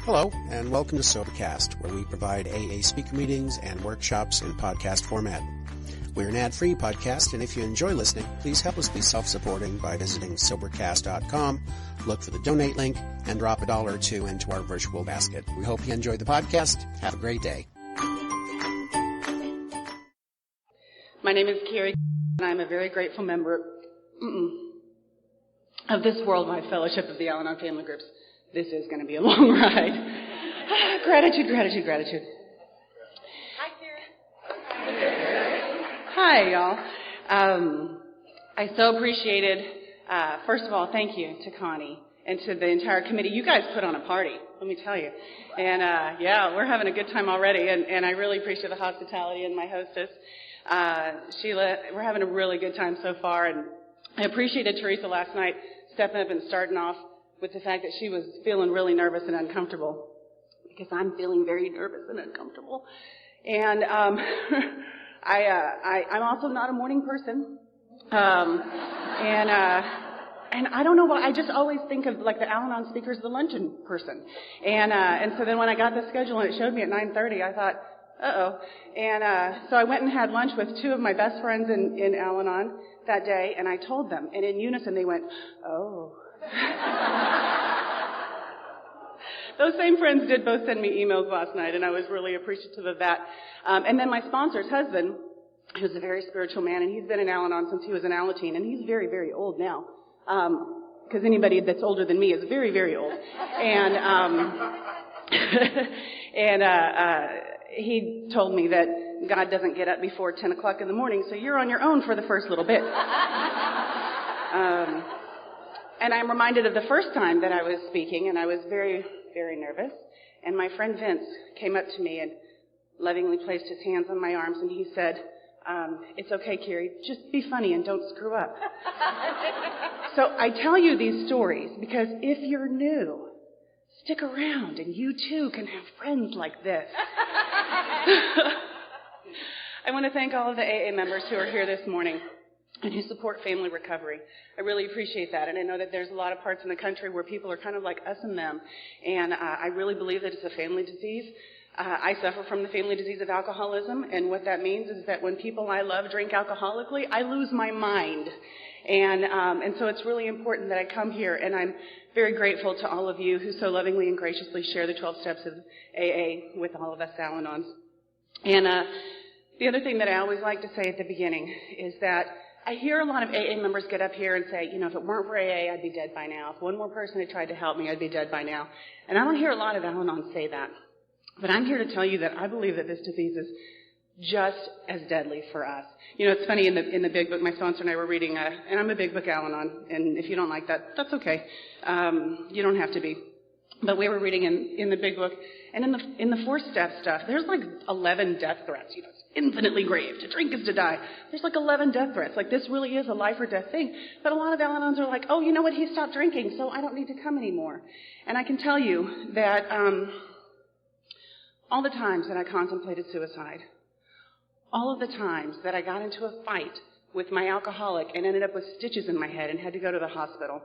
Hello, and welcome to Sobercast, where we provide AA speaker meetings and workshops in podcast format. We're an ad-free podcast, and if you enjoy listening, please help us be self-supporting by visiting Sobercast.com, look for the donate link, and drop $1 or $2 into our virtual basket. We hope you enjoy the podcast. Have a great day. My name is Kyrie C, and I'm a very grateful member of this worldwide fellowship of the Al-anon family groups. This is going to be a long ride. Gratitude, gratitude, gratitude. Hi, Karen. Hi, y'all. I so appreciated, first of all, thank you to Connie and to the entire committee. You guys put on a party, let me tell you. And, yeah, we're having a good time already, and I really appreciate the hospitality and my hostess, Sheila. We're having a really good time so far, and I appreciated Teresa last night stepping up and starting off with the fact that she was feeling really nervous and uncomfortable, because I'm feeling very nervous and uncomfortable. And I'm also not a morning person. And I don't know why, I just always think of like the Al-anon speaker as the luncheon person. And so then when I got the schedule and it showed me at 9:30, I thought, uh-oh. And so I went and had lunch with two of my best friends in Al-anon that day, and I told them, and in unison they went, oh. Those same friends did both send me emails last night, and I was really appreciative of that. And then my sponsor's husband, who's a very spiritual man, and he's been in Al-anon since he was an Alateen, and he's very, very old now. Because anybody that's older than me is very, very old. And he told me that God doesn't get up before 10 o'clock in the morning, so you're on your own for the first little bit. And I'm reminded of the first time that I was speaking, and I was very, very nervous. And my friend Vince came up to me and lovingly placed his hands on my arms, and he said, it's okay, Kyrie, just be funny and don't screw up. So I tell you these stories because if you're new, stick around and you too can have friends like this. I want to thank all of the AA members who are here this morning and who support family recovery. I really appreciate that. And I know that there's a lot of parts in the country where people are kind of like us and them. And I really believe that it's a family disease. I suffer from the family disease of alcoholism. And what that means is that when people I love drink alcoholically, I lose my mind. And so it's really important that I come here. And I'm very grateful to all of you who so lovingly and graciously share the 12 steps of AA with all of us Al-anons. And the other thing that I always like to say at the beginning is that I hear a lot of AA members get up here and say, you know, if it weren't for AA, I'd be dead by now. If one more person had tried to help me, I'd be dead by now. And I don't hear a lot of Al-anons say that. But I'm here to tell you that I believe that this disease is just as deadly for us. You know, it's funny, in the big book, my sponsor and I were reading, and I'm a big book Al-anon, and if you don't like that, that's okay. You don't have to be. But we were reading in the big book, and in the 4-step stuff, there's like 11 death threats. You know, it's infinitely grave. To drink is to die. There's like 11 death threats. Like, this really is a life or death thing. But a lot of Al-anons are like, oh, you know what? He stopped drinking, so I don't need to come anymore. And I can tell you that all the times that I contemplated suicide, all of the times that I got into a fight with my alcoholic and ended up with stitches in my head and had to go to the hospital,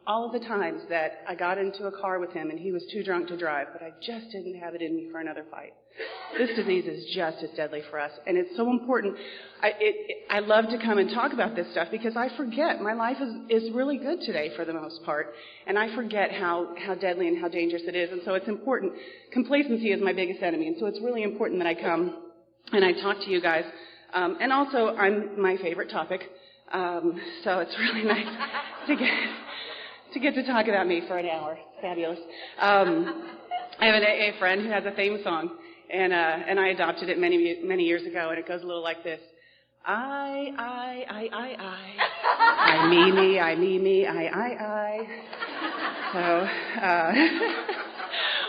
all of the times that I got into a car with him and he was too drunk to drive, but I just didn't have it in me for another fight. This disease is just as deadly for us, and it's so important. I love to come and talk about this stuff because I forget. My life is really good today for the most part, and I forget how deadly and how dangerous it is, and so it's important. Complacency is my biggest enemy, and so it's really important that I come and I talk to you guys. And also, I'm my favorite topic, so it's really nice to get to talk about me for an hour. Fabulous. I have an AA friend who has a theme song, and I adopted it many years ago, and it goes a little like this: I, me, I. So,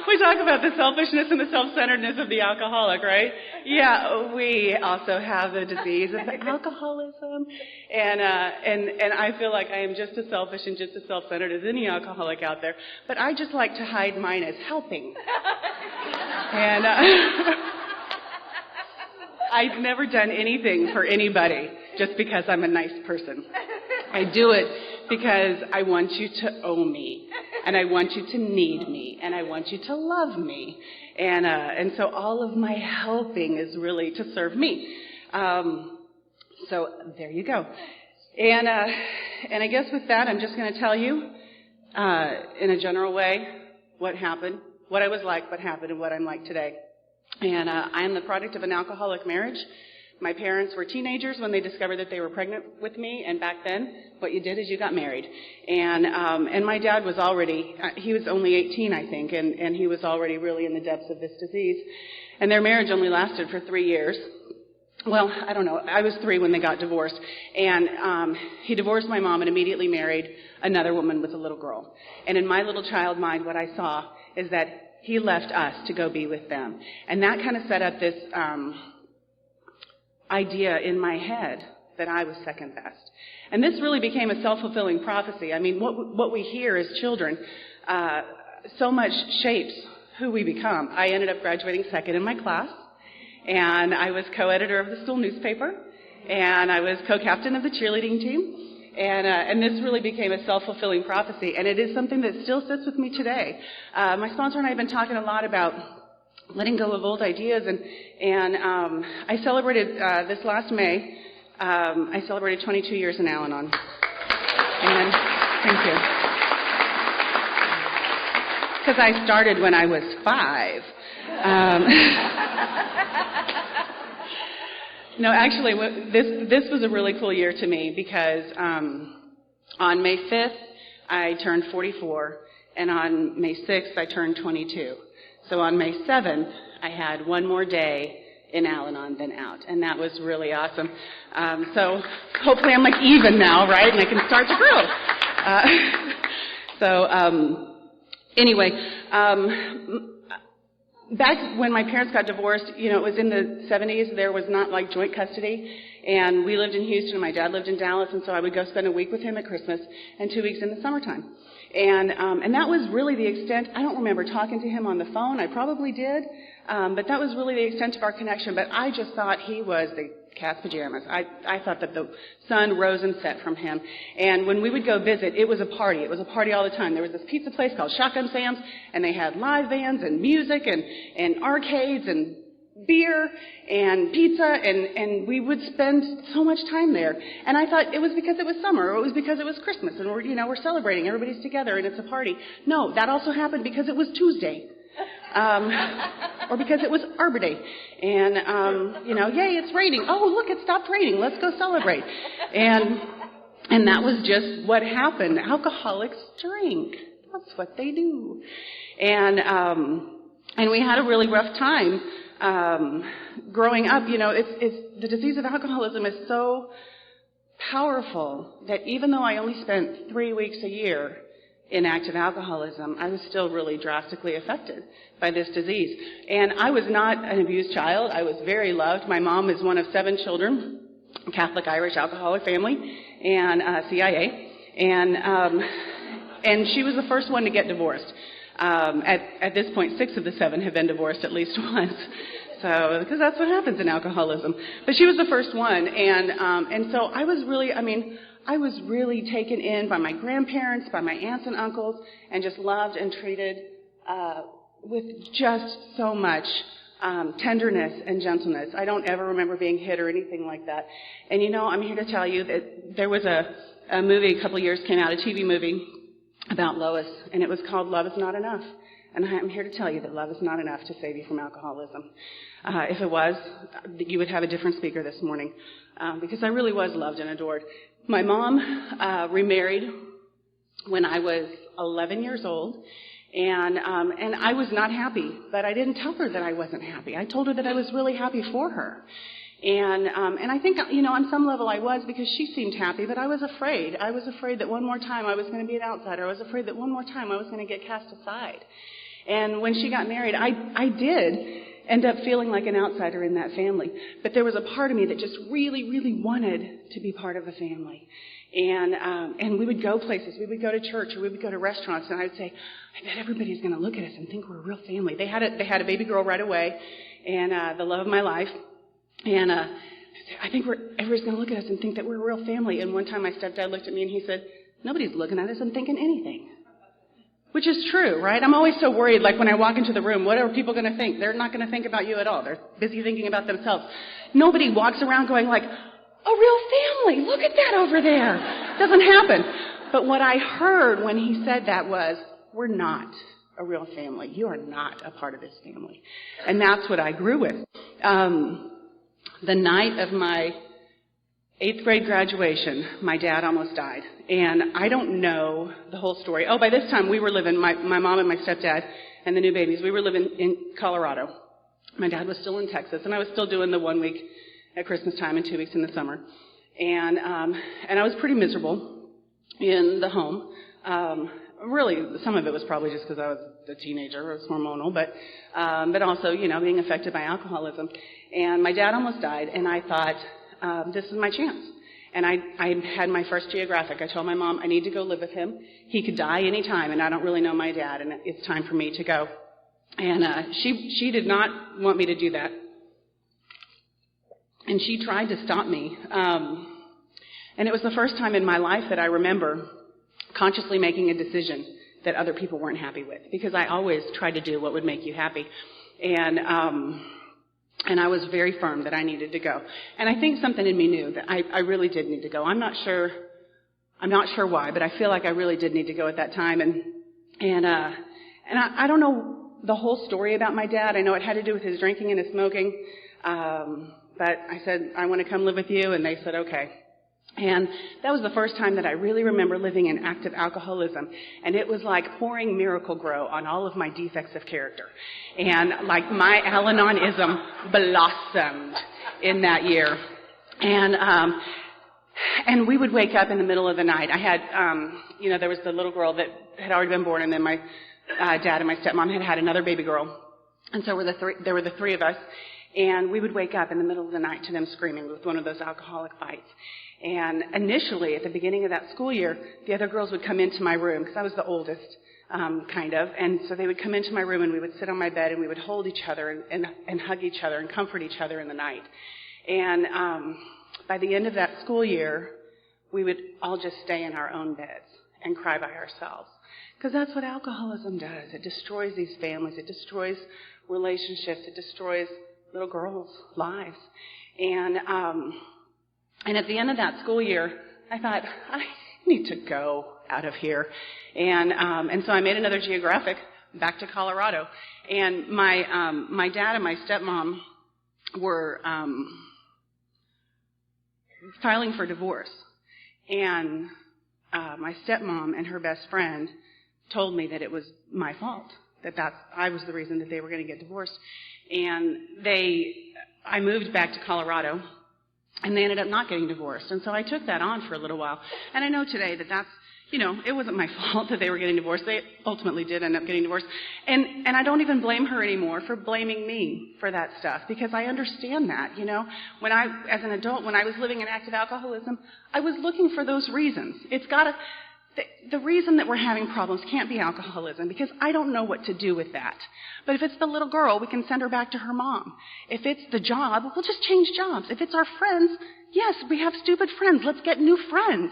we talk about the selfishness and the self-centeredness of the alcoholic, right? Yeah, we also have the disease of alcoholism, and I feel like I am just as selfish and just as self-centered as any alcoholic out there, but I just like to hide mine as helping. And I've never done anything for anybody just because I'm a nice person. I do it because I want you to owe me. and I want you to need me, and I want you to love me. And so all of my helping is really to serve me. So there you go. And I guess with that, I'm just going to tell you, in a general way, what happened, what I was like, what happened, and what I'm like today. And I am the product of an alcoholic marriage. My parents were teenagers when they discovered that they were pregnant with me, and back then, what you did is you got married. And my dad was already, he was only 18, I think, and he was already really in the depths of this disease. And their marriage only lasted for 3 years. Well, I don't know. I was 3 when they got divorced. And he divorced my mom and immediately married another woman with a little girl. And in my little child mind, what I saw is that he left us to go be with them. And that kind of set up this idea in my head that I was second best. And this really became a self-fulfilling prophecy. I mean, what we hear as children so much shapes who we become. I ended up graduating second in my class, and I was co-editor of the school newspaper, and I was co-captain of the cheerleading team. And this really became a self-fulfilling prophecy, and it is something that still sits with me today. My sponsor and I have been talking a lot about letting go of old ideas, and I celebrated this last May. I celebrated 22 years in Al-anon, and thank you, because I started when I was 5. No, actually, this was a really cool year to me because on May 5th I turned 44, and on May 6th I turned 22. So on May 7th, I had one more day in Al-anon than out, and that was really awesome. So hopefully I'm like even now, right, and I can start to grow. Anyway, back when my parents got divorced, it was in the 70s. There was not like joint custody, and we lived in Houston, and my dad lived in Dallas, and so I would go spend a week with him at Christmas and 2 weeks in the summertime. And that was really the extent. I don't remember talking to him on the phone. I probably did, but that was really the extent of our connection. But I just thought he was the cat's pajamas. I thought that the sun rose and set from him. And when we would go visit, it was a party. It was a party all the time. There was this pizza place called Shotgun Sam's, and they had live bands and music and arcades and beer and pizza, and we would spend so much time there. And I thought it was because it was summer, or it was because it was Christmas, and we're celebrating, everybody's together, and it's a party. No, that also happened because it was Tuesday, or because it was Arbor Day, and yay, it's raining. Oh, look, it stopped raining. Let's go celebrate. And that was just what happened. Alcoholics drink. That's what they do. And we had a really rough time. Growing up, it's the disease of alcoholism is so powerful that even though I only spent 3 weeks a year in active alcoholism, I was still really drastically affected by this disease. And I was not an abused child. I was very loved. My mom is one of 7 children, Catholic Irish alcoholic family, and CIA. And she was the first one to get divorced. At this point, 6 of the 7 have been divorced at least once. So, because that's what happens in alcoholism. But she was the first one, and so I was really taken in by my grandparents, by my aunts and uncles, and just loved and treated with just so much tenderness and gentleness. I don't ever remember being hit or anything like that. And I'm here to tell you that there was a movie a couple of years came out, a TV movie about Lois, and it was called Love Is Not Enough. And I'm here to tell you that love is not enough to save you from alcoholism. If it was, you would have a different speaker this morning, because I really was loved and adored. My mom remarried when I was 11 years old, and I was not happy, but I didn't tell her that I wasn't happy. I told her that I was really happy for her. And I think, on some level I was, because she seemed happy, but I was afraid. I was afraid that one more time I was going to be an outsider. I was afraid that one more time I was going to get cast aside. And when she got married, I did end up feeling like an outsider in that family. But there was a part of me that just really, really wanted to be part of the family. And we would go places. We would go to church, or we would go to restaurants, and I would say, I bet everybody's going to look at us and think we're a real family. They had a baby girl right away, and the love of my life. And I think everybody's going to look at us and think that we're a real family. And one time my stepdad looked at me and he said, nobody's looking at us and thinking anything. Which is true, right? I'm always so worried, like when I walk into the room, what are people going to think? They're not going to think about you at all. They're busy thinking about themselves. Nobody walks around going like, a real family, look at that over there. Doesn't happen. But what I heard when he said that was, we're not a real family. You are not a part of this family. And that's what I grew with. The night of my 8th grade graduation, my dad almost died. And I don't know the whole story. Oh, by this time we were living, my mom and my stepdad and the new babies, we were living in Colorado. My dad was still in Texas, and I was still doing the 1 week at Christmas time and 2 weeks in the summer. And I was pretty miserable in the home. Really, some of it was probably just because I was a teenager, I was hormonal, but also, you know, being affected by alcoholism. And my dad almost died, and I thought, this is my chance. And I had my first geographic. I told my mom, I need to go live with him. He could die any time, and I don't really know my dad, and it's time for me to go. And she did not want me to do that. And she tried to stop me. And it was the first time in my life that I remember consciously making a decision that other people weren't happy with, because I always tried to do what would make you happy. And I was very firm that I needed to go. And I think something in me knew that I really did need to go. I'm not sure why, but I feel like I really did need to go at that time. And I don't know the whole story about my dad. I know it had to do with his drinking and his smoking. But I said, I want to come live with you, and they said, okay. And that was the first time that I really remember living in active alcoholism. And it was like pouring Miracle Grow on all of my defects of character. And like my Al-anonism blossomed in that year. And we would wake up in the middle of the night. I had, there was the little girl that had already been born, and then my dad and my stepmom had another baby girl. And so there were the three of us. And we would wake up in the middle of the night to them screaming with one of those alcoholic fights. And initially, at the beginning of that school year, the other girls would come into my room, because I was the oldest, kind of. And so they would come into my room, and we would sit on my bed, and we would hold each other and hug each other and comfort each other in the night. And by the end of that school year, we would all just stay in our own beds and cry by ourselves. Because that's what alcoholism does. It destroys these families. It destroys relationships. It destroys little girls' lives. And at the end of that school year, I thought, I need to go out of here. And so I made another geographic back to Colorado. And my dad and my stepmom were filing for divorce. And my stepmom and her best friend told me that it was my fault, that I was the reason that they were going to get divorced. And I moved back to Colorado, and they ended up not getting divorced. And so I took that on for a little while. And I know today that that's, it wasn't my fault that they were getting divorced. They ultimately did end up getting divorced. And I don't even blame her anymore for blaming me for that stuff, because I understand that, When as an adult, when I was living in active alcoholism, I was looking for those reasons. The reason that we're having problems can't be alcoholism, because I don't know what to do with that. But if it's the little girl, we can send her back to her mom. If it's the job, we'll just change jobs. If it's our friends, yes, we have stupid friends. Let's get new friends.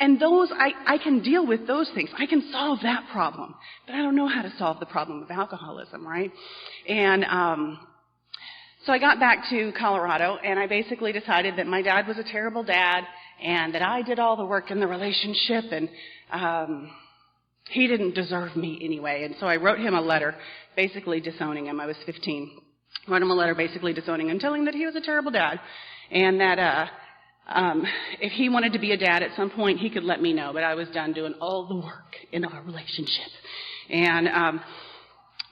And those, I can deal with those things. I can solve that problem. But I don't know how to solve the problem of alcoholism, right? And so I got back to Colorado, and I basically decided that my dad was a terrible dad, and that I did all the work in the relationship, and he didn't deserve me anyway. And so I wrote him a letter basically disowning him. I was 15. Wrote him a letter basically disowning him, telling him that he was a terrible dad, and that if he wanted to be a dad at some point, he could let me know, but I was done doing all the work in our relationship. And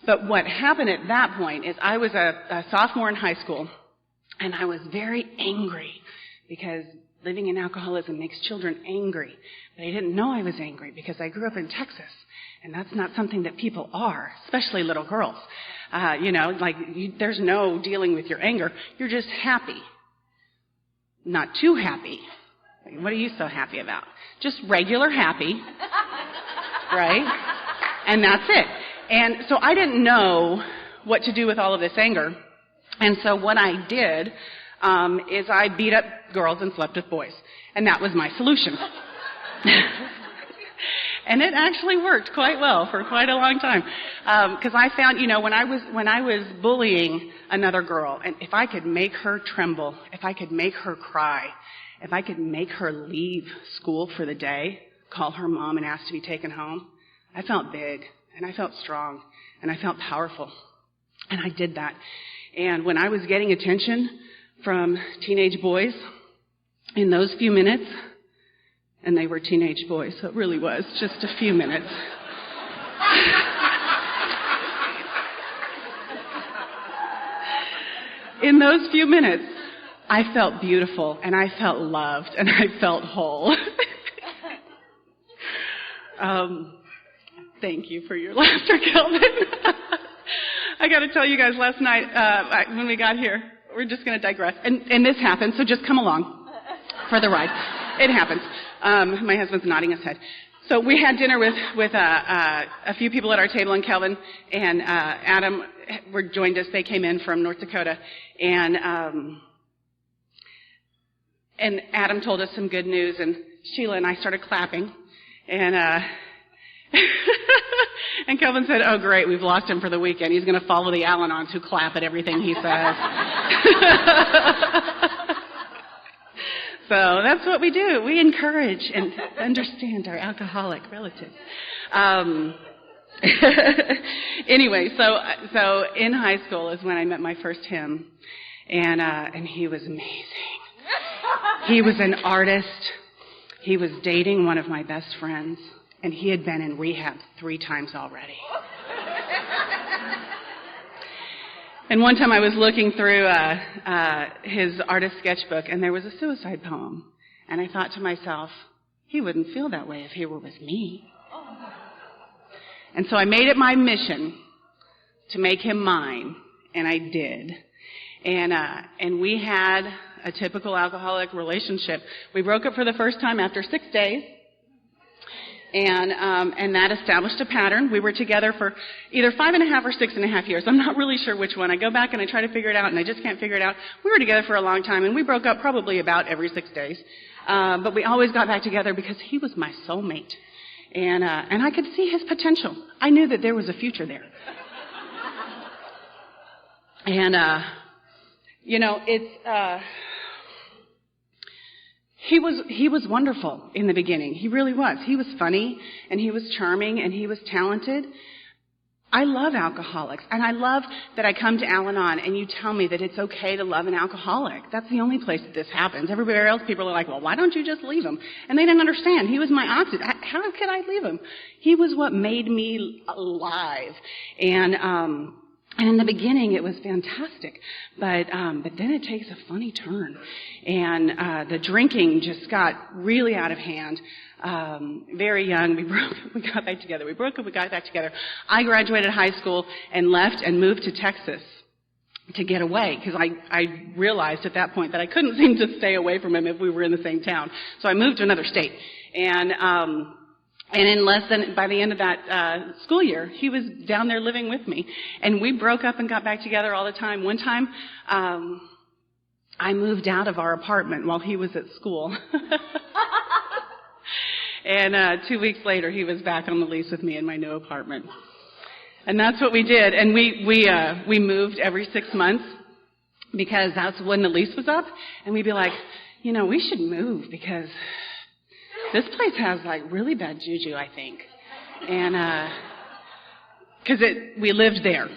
but what happened at that point is I was a sophomore in high school, and I was very angry, because living in alcoholism makes children angry. But I didn't know I was angry, because I grew up in Texas, and that's not something that people are, especially little girls. There's no dealing with your anger. You're just happy. Not too happy. What are you so happy about? Just regular happy, right? And that's it. And so I didn't know what to do with all of this anger. And so what I did is I beat up girls and slept with boys. And that was my solution. And it actually worked quite well for quite a long time. Because I found, when I was bullying another girl, and if I could make her tremble, if I could make her cry, if I could make her leave school for the day, call her mom and ask to be taken home, I felt big, and I felt strong, and I felt powerful. And I did that. And when I was getting attention from teenage boys, in those few minutes, and they were teenage boys, so it really was just a few minutes. In those few minutes, I felt beautiful, and I felt loved, and I felt whole. Thank you for your laughter, Kelvin. I got to tell you guys, last night when we got here, we're just going to digress, and this happened, so just come along for the ride. It happens. My husband's nodding his head. So we had dinner with a few people at our table, and Kelvin and Adam joined us. They came in from North Dakota, and Adam told us some good news, and Sheila and I started clapping, and and Kelvin said, "Oh, great, we've lost him for the weekend. He's going to follow the Al-anons who clap at everything he says." So that's what we do. We encourage and understand our alcoholic relatives. Anyway, so in high school is when I met my first him, and he was amazing. He was an artist. He was dating one of my best friends, and he had been in rehab 3 times already. And one time I was looking through his artist sketchbook, and there was a suicide poem. And I thought to myself, he wouldn't feel that way if he were with me. And so I made it my mission to make him mine, and I did. And we had a typical alcoholic relationship. We broke up for the first time after 6 days. And that established a pattern. We were together for either 5.5 or 6.5 years. I'm not really sure which one. I go back and I try to figure it out, and I just can't figure it out. We were together for a long time, and we broke up probably about every 6 days. But we always got back together because he was my soulmate. And I could see his potential. I knew that there was a future there. And, He was wonderful in the beginning. He really was. He was funny, and he was charming, and he was talented. I love alcoholics, and I love that I come to Al-anon and you tell me that it's okay to love an alcoholic. That's the only place that this happens. Everywhere else, people are like, well, why don't you just leave him? And they didn't understand. He was my oxygen. How could I leave him? He was what made me alive. And in the beginning, it was fantastic, but then it takes a funny turn, and the drinking just got really out of hand. Very young, we got back together. We broke up, we got back together. I graduated high school and left and moved to Texas to get away, because I realized at that point that I couldn't seem to stay away from him if we were in the same town. So I moved to another state, and by the end of that school year, he was down there living with me. And we broke up and got back together all the time. One time, I moved out of our apartment while he was at school. And 2 weeks later, he was back on the lease with me in my new apartment. And that's what we did. And we moved every 6 months, because that's when the lease was up. And we'd be like, we should move, because this place has like really bad juju, I think. And, cause we lived there.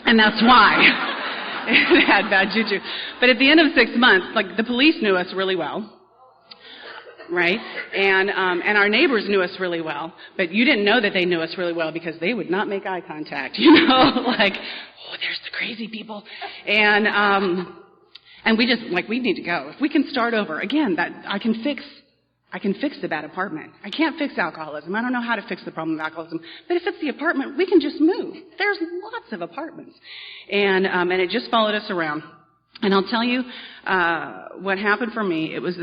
And that's why it had bad juju. But at the end of 6 months, like, the police knew us really well. Right? And our neighbors knew us really well. But you didn't know that they knew us really well, because they would not make eye contact, like, oh, there's the crazy people. And we just, like, we need to go. If we can start over, again, that I can fix the bad apartment. I can't fix alcoholism. I don't know how to fix the problem of alcoholism. But if it's the apartment, we can just move. There's lots of apartments. And it just followed us around. And I'll tell you, what happened for me, it was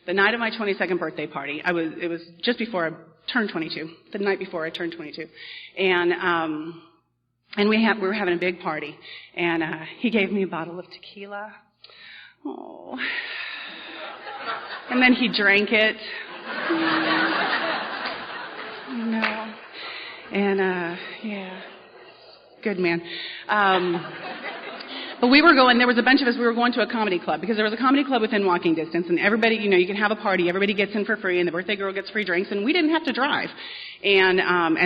the night of my 22nd birthday party. It was just before I turned 22. The night before I turned 22. And we were having a big party. And, he gave me a bottle of tequila. Oh. And then he drank it. No. And, yeah. Good man. But there was a bunch of us, we were going to a comedy club because there was a comedy club within walking distance, and everybody, you can have a party, everybody gets in for free, and the birthday girl gets free drinks, and we didn't have to drive. And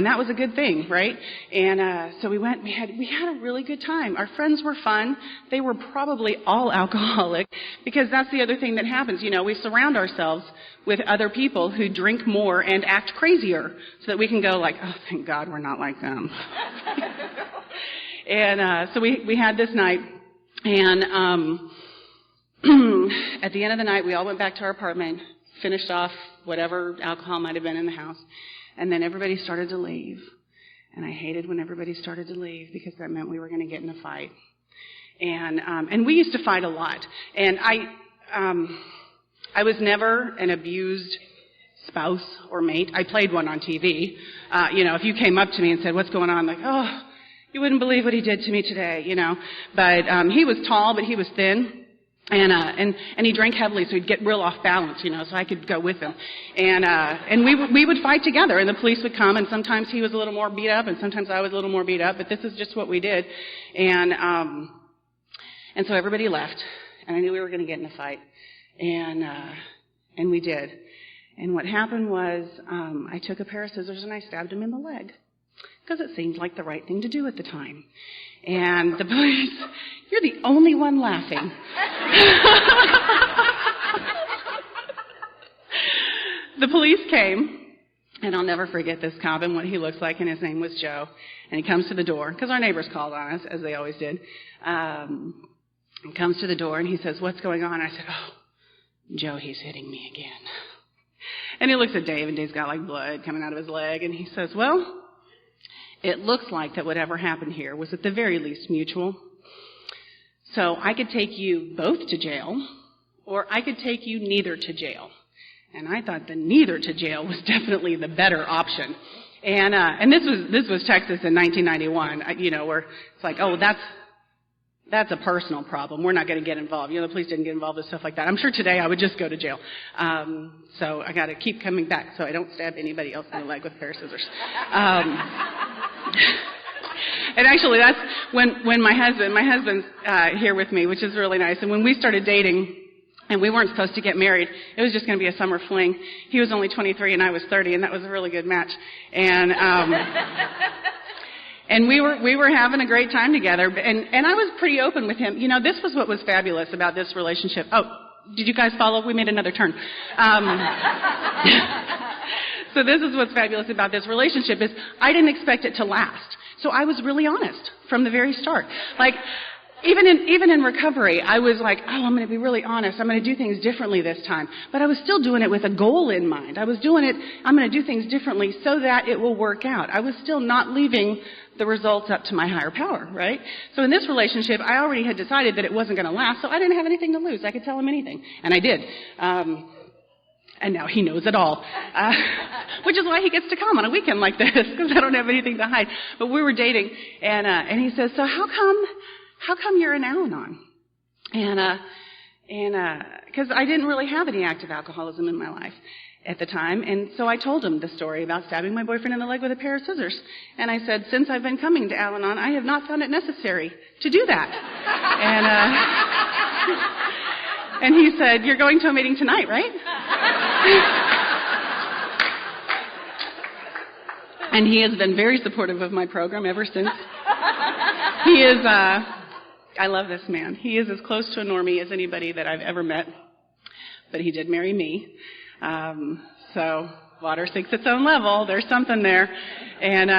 that was a good thing, right? And, so we went, we had a really good time. Our friends were fun. They were probably all alcoholic because that's the other thing that happens. We surround ourselves with other people who drink more and act crazier so that we can go like, oh, thank God we're not like them. And, so we had this night. And at the end of the night, we all went back to our apartment, finished off whatever alcohol might have been in the house, and then everybody started to leave. And I hated when everybody started to leave because that meant we were going to get in a fight. And we used to fight a lot. And I was never an abused spouse or mate. I played one on TV. If you came up to me and said, "What's going on?" Like, "Oh, you wouldn't believe what he did to me today," But he was tall, but he was thin, and he drank heavily, so he'd get real off balance, so I could go with him. And we would fight together, and the police would come, and sometimes he was a little more beat up, and sometimes I was a little more beat up, but this is just what we did. And so everybody left, and I knew we were going to get in a fight, and we did. And what happened was, I took a pair of scissors and I stabbed him in the leg. Because it seemed like the right thing to do at the time. And the police, you're the only one laughing. The police came, and I'll never forget this cop and what he looks like, and his name was Joe. And he comes to the door, because our neighbors called on us, as they always did. He comes to the door, and he says, "What's going on?" I said, "Oh, Joe, he's hitting me again." And he looks at Dave, and Dave's got like blood coming out of his leg, and he says, "Well, it looks like that whatever happened here was at the very least mutual. So I could take you both to jail, or I could take you neither to jail." And I thought the neither to jail was definitely the better option. And this was Texas in 1991, where it's like, oh, that's a personal problem. We're not going to get involved. The police didn't get involved with stuff like that. I'm sure today I would just go to jail. So I got to keep coming back so I don't stab anybody else in the leg with a pair of scissors. And actually, that's when my husband's here with me, which is really nice. And when we started dating, and we weren't supposed to get married, it was just going to be a summer fling. He was only 23 and I was 30, and that was a really good match. And and we were having a great time together. And I was pretty open with him. This was what was fabulous about this relationship. Oh, did you guys follow? We made another turn. So this is what's fabulous about this relationship is I didn't expect it to last. So I was really honest from the very start. Like, even in recovery, I was like, oh, I'm going to be really honest. I'm going to do things differently this time. But I was still doing it with a goal in mind. I'm going to do things differently so that it will work out. I was still not leaving the results up to my higher power, right? So in this relationship, I already had decided that it wasn't going to last, so I didn't have anything to lose. I could tell him anything. And I did. And now he knows it all. Which is why he gets to come on a weekend like this, because I don't have anything to hide. But we were dating, and he says, "So how come you're an Al-anon?" And because I didn't really have any active alcoholism in my life at the time, and so I told him the story about stabbing my boyfriend in the leg with a pair of scissors. And I said, "Since I've been coming to Al-anon, I have not found it necessary to do that." And he said, "You're going to a meeting tonight, right?" And he has been very supportive of my program ever since. He is, I love this man. He is as close to a normie as anybody that I've ever met. But he did marry me. So water sinks its own level. There's something there. And,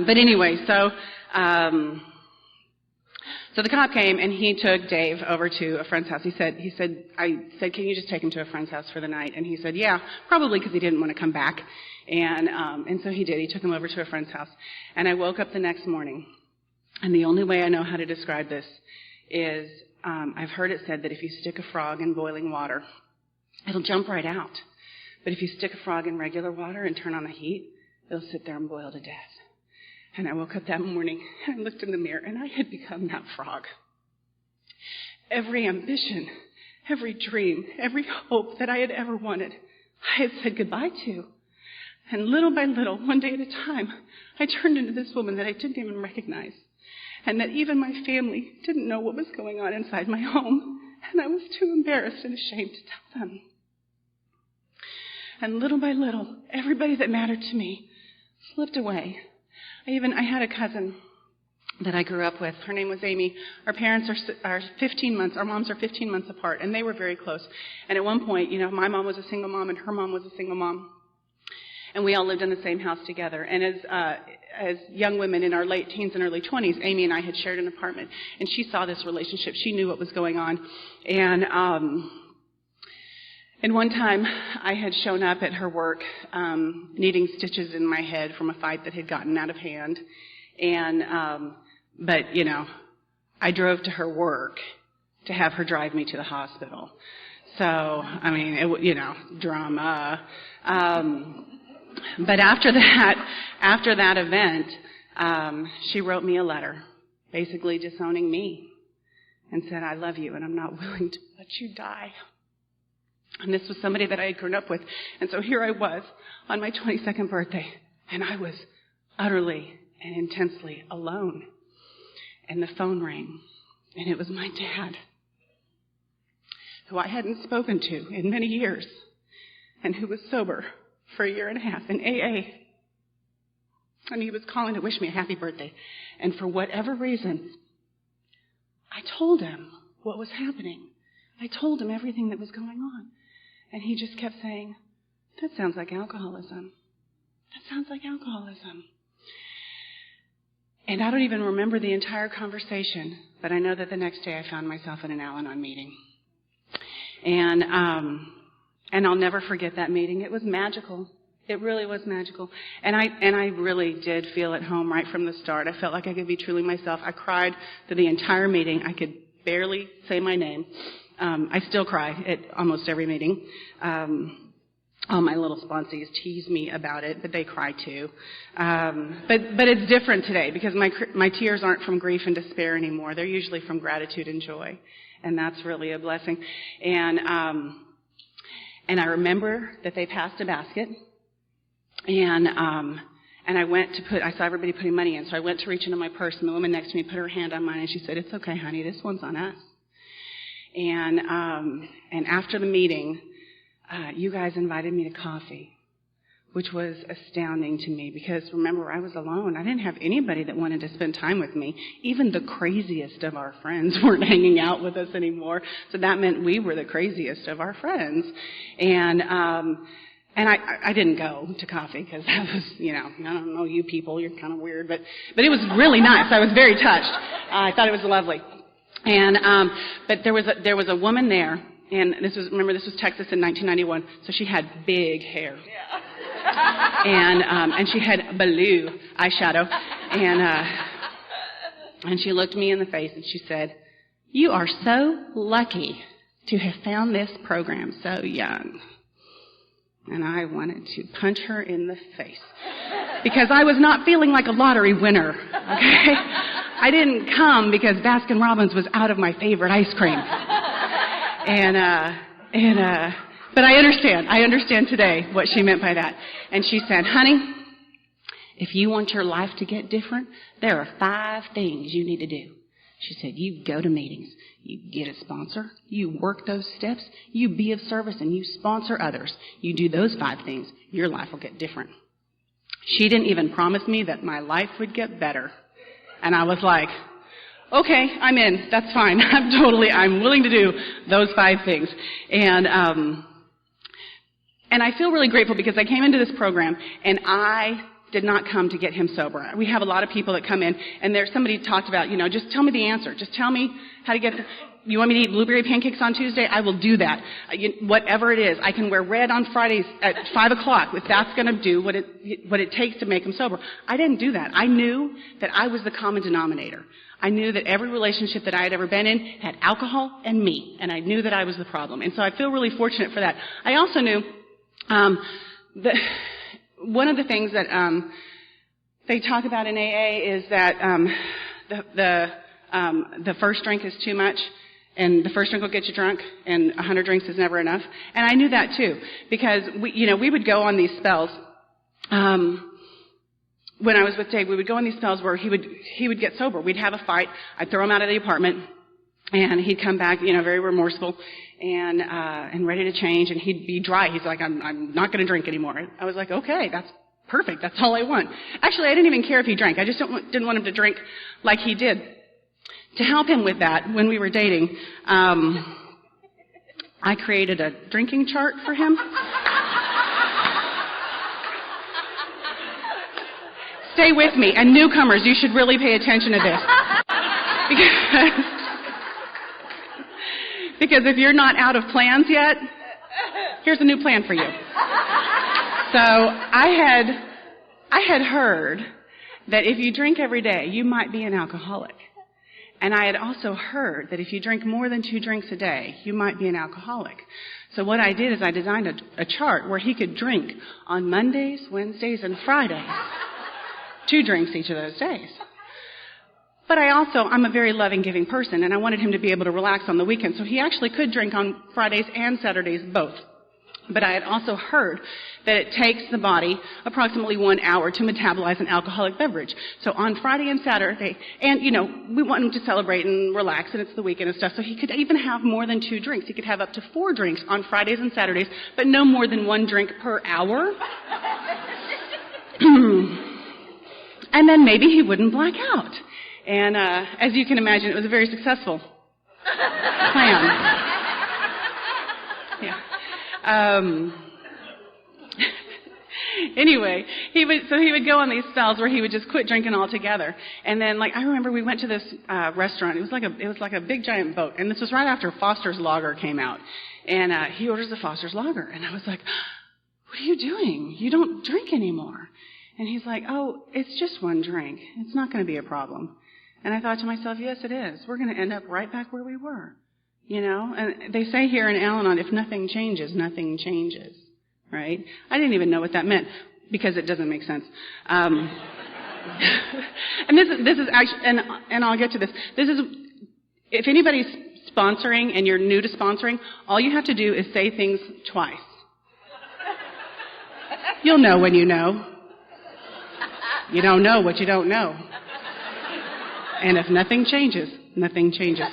but anyway, so the cop came and he took Dave over to a friend's house. I said, "Can you just take him to a friend's house for the night?" And he said, "Yeah, probably," because he didn't want to come back. And so he did. He took him over to a friend's house. And I woke up the next morning. And the only way I know how to describe this is, I've heard it said that if you stick a frog in boiling water, it'll jump right out. But if you stick a frog in regular water and turn on the heat, it'll sit there and boil to death. And I woke up that morning and I looked in the mirror and I had become that frog. Every ambition, every dream, every hope that I had ever wanted, I had said goodbye to. And little by little, one day at a time, I turned into this woman that I didn't even recognize, and that even my family didn't know what was going on inside my home, and I was too embarrassed and ashamed to tell them. And little by little, everybody that mattered to me slipped away. I had a cousin that I grew up with. Her name was Amy. Our parents are 15 months, our moms are 15 months apart, and they were very close. And at one point, my mom was a single mom and her mom was a single mom. And we all lived in the same house together. And as young women in our late teens and early 20s, Amy and I had shared an apartment. And she saw this relationship. She knew what was going on. And one time I had shown up at her work needing stitches in my head from a fight that had gotten out of hand. But I drove to her work to have her drive me to the hospital. So, drama. But after that event, she wrote me a letter, basically disowning me, and said, "I love you, and I'm not willing to let you die." And this was somebody that I had grown up with. And so here I was on my 22nd birthday, and I was utterly and intensely alone. And the phone rang, and it was my dad, who I hadn't spoken to in many years, and who was sober for 1.5 years in AA. And he was calling to wish me a happy birthday. And for whatever reason, I told him what was happening. I told him everything that was going on. And he just kept saying, "That sounds like alcoholism. That sounds like alcoholism." And I don't even remember the entire conversation, but I know that the next day I found myself in an Al-anon meeting. And I'll never forget that meeting. It was magical. It really was magical. And I really did feel at home right from the start. I felt like I could be truly myself. I cried through the entire meeting. I could barely say my name. I still cry at almost every meeting. All my little sponsees tease me about it, but they cry too. But it's different today because my tears aren't from grief and despair anymore. They're usually from gratitude and joy. And that's really a blessing. And I remember that they passed a basket, and I saw everybody putting money in, so I went to reach into my purse, and the woman next to me put her hand on mine, and she said, "It's okay, honey, this one's on us." And after the meeting, you guys invited me to coffee, which was astounding to me because, remember, I was alone. I didn't have anybody that wanted to spend time with me. Even the craziest of our friends weren't hanging out with us anymore, so that meant we were the craziest of our friends. And I didn't go to coffee because that was, I don't know you people, you're kind of weird, but it was really nice. I was very touched. I thought it was lovely. And but there was a woman there, and this was Texas in 1991, so she had big hair. Yeah. And she had blue eyeshadow, and she looked me in the face and she said, "You are so lucky to have found this program so young." And I wanted to punch her in the face because I was not feeling like a lottery winner. Okay, I didn't come because Baskin Robbins was out of my favorite ice cream, but I understand today what she meant by that. And she said, "Honey, if you want your life to get different, there are 5 things you need to do." She said, "You go to meetings, you get a sponsor, you work those steps, you be of service, and you sponsor others. You do those 5 things, your life will get different." She didn't even promise me that my life would get better. And I was like, okay, I'm in. That's fine. I'm willing to do those 5 things. And I feel really grateful because I came into this program and I did not come to get him sober. We have a lot of people that come in, and somebody talked about, just tell me the answer. Just tell me how to get you want me to eat blueberry pancakes on Tuesday? I will do that. Whatever it is. I can wear red on Fridays at 5 o'clock if that's going to do what it takes to make him sober. I didn't do that. I knew that I was the common denominator. I knew that every relationship that I had ever been in had alcohol and me, and I knew that I was the problem. And so I feel really fortunate for that. I also knew that one of the things that they talk about in AA is that the first drink is too much, and the first drink will get you drunk, and 100 drinks is never enough. And I knew that too, because we would go on these spells, when I was with Dave, we would go on these spells where he would get sober. We'd have a fight. I'd throw him out of the apartment, and he'd come back, very remorseful and ready to change. And he'd be dry. He's like, I'm not going to drink anymore. I was like, okay, that's perfect. That's all I want. Actually, I didn't even care if he drank. I just didn't want him to drink like he did. To help him with that, when we were dating, I created a drinking chart for him. Stay with me. And newcomers, you should really pay attention to this. Because if you're not out of plans yet, here's a new plan for you. So I had heard that if you drink every day, you might be an alcoholic. And I had also heard that if you drink more than 2 drinks a day, you might be an alcoholic. So what I did is I designed a chart where he could drink on Mondays, Wednesdays, and Fridays. 2 drinks each of those days. But I'm a very loving, giving person, and I wanted him to be able to relax on the weekend. So he actually could drink on Fridays and Saturdays, both. But I had also heard that it takes the body approximately 1 hour to metabolize an alcoholic beverage. So on Friday and Saturday, and, we want him to celebrate and relax, and it's the weekend and stuff, so he could even have more than 2 drinks. He could have up to 4 drinks on Fridays and Saturdays, but no more than 1 drink per hour. And then maybe he wouldn't black out. And as you can imagine, it was a very successful plan. Yeah. Anyway, he would go on these spells where he would just quit drinking altogether. And then, I remember we went to this restaurant. It was like a big giant boat, and this was right after Foster's Lager came out. And he orders the Foster's Lager, and I was like, "What are you doing? You don't drink anymore." And he's like, "Oh, it's just 1 drink. It's not going to be a problem." And I thought to myself, yes, it is. We're going to end up right back where we were. And they say here in Al-anon, if nothing changes, nothing changes. Right? I didn't even know what that meant because it doesn't make sense. And this is actually, and I'll get to this. This is, if anybody's sponsoring and you're new to sponsoring, all you have to do is say things twice. You'll know when you know. You don't know what you don't know. And if nothing changes, nothing changes.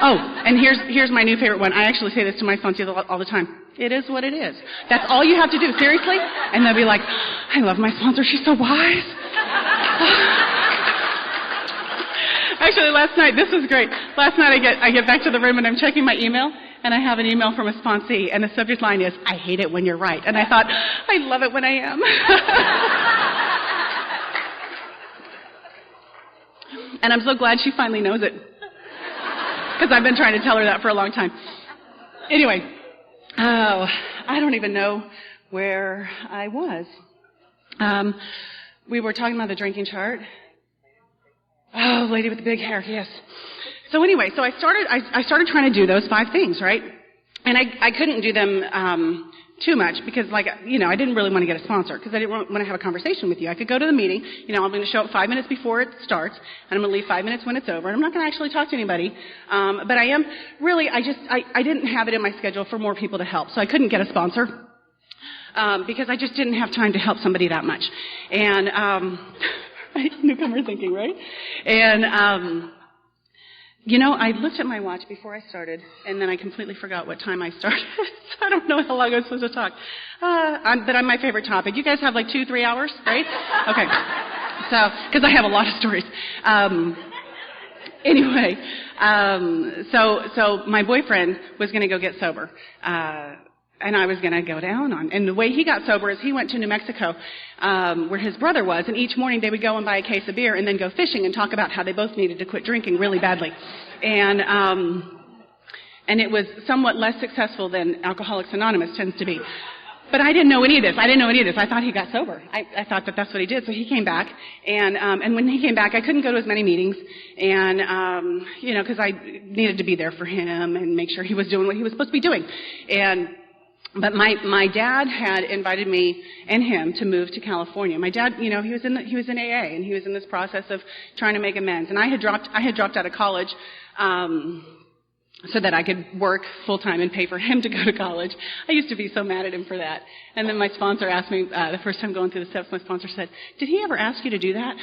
Oh, and here's my new favorite one. I actually say this to my sponsors all the time. It is what it is. That's all you have to do, seriously. And they'll be like, "I love my sponsor. She's so wise." Actually, last night, this was great. Last night I get back to the room and I'm checking my email, and I have an email from a sponsee, and the subject line is, "I hate it when you're right." And I thought, I love it when I am. And I'm so glad she finally knows it. Because I've been trying to tell her that for a long time. Anyway, I don't even know where I was. We were talking about the drinking chart. Oh, lady with the big hair, yes. So anyway, I started trying to do those 5 things, right? And I couldn't do them too much because, I didn't really want to get a sponsor because I didn't want to have a conversation with you. I could go to the meeting, I'm going to show up 5 minutes before it starts, and I'm going to leave 5 minutes when it's over, and I'm not going to actually talk to anybody. But I am really, I didn't have it in my schedule for more people to help, so I couldn't get a sponsor because I just didn't have time to help somebody that much. And newcomer thinking, right? And I looked at my watch before I started, and then I completely forgot what time I started. So I don't know how long I was supposed to talk. But I'm my favorite topic. You guys have 2-3 hours, right? Okay. So, because I have a lot of stories. Anyway, so my boyfriend was going to go get sober. And I was going to go to Al-anon. And the way he got sober is he went to New Mexico, where his brother was, and each morning they would go and buy a case of beer and then go fishing and talk about how they both needed to quit drinking really badly. And it was somewhat less successful than Alcoholics Anonymous tends to be. But I didn't know any of this. I thought he got sober. I thought that's what he did. So he came back, and when he came back, I couldn't go to as many meetings, and because I needed to be there for him and make sure he was doing what he was supposed to be doing. But my dad had invited me and him to move to California. My dad, he was in AA, and he was in this process of trying to make amends. And I had dropped out of college so that I could work full-time and pay for him to go to college. I used to be so mad at him for that. And then my sponsor asked me, the first time going through the steps, my sponsor said, "Did he ever ask you to do that?"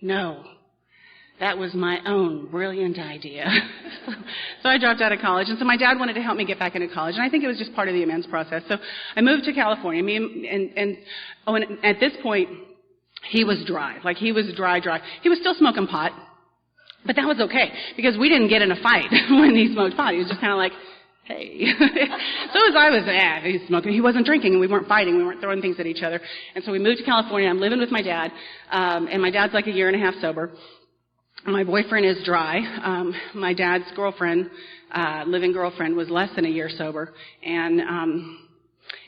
No. That was my own brilliant idea. So I dropped out of college. And so my dad wanted to help me get back into college. And I think it was just part of the amends process. So I moved to California. And at this point, he was dry. Like, he was dry. He was still smoking pot. But that was okay, because we didn't get in a fight when he smoked pot. He was just kind of like, hey. So as I was, he's smoking. He wasn't drinking, and we weren't fighting. We weren't throwing things at each other. And so we moved to California. I'm living with my dad, and my dad's like a year and a half sober. My boyfriend is dry. My dad's girlfriend, living girlfriend, was less than a year sober, and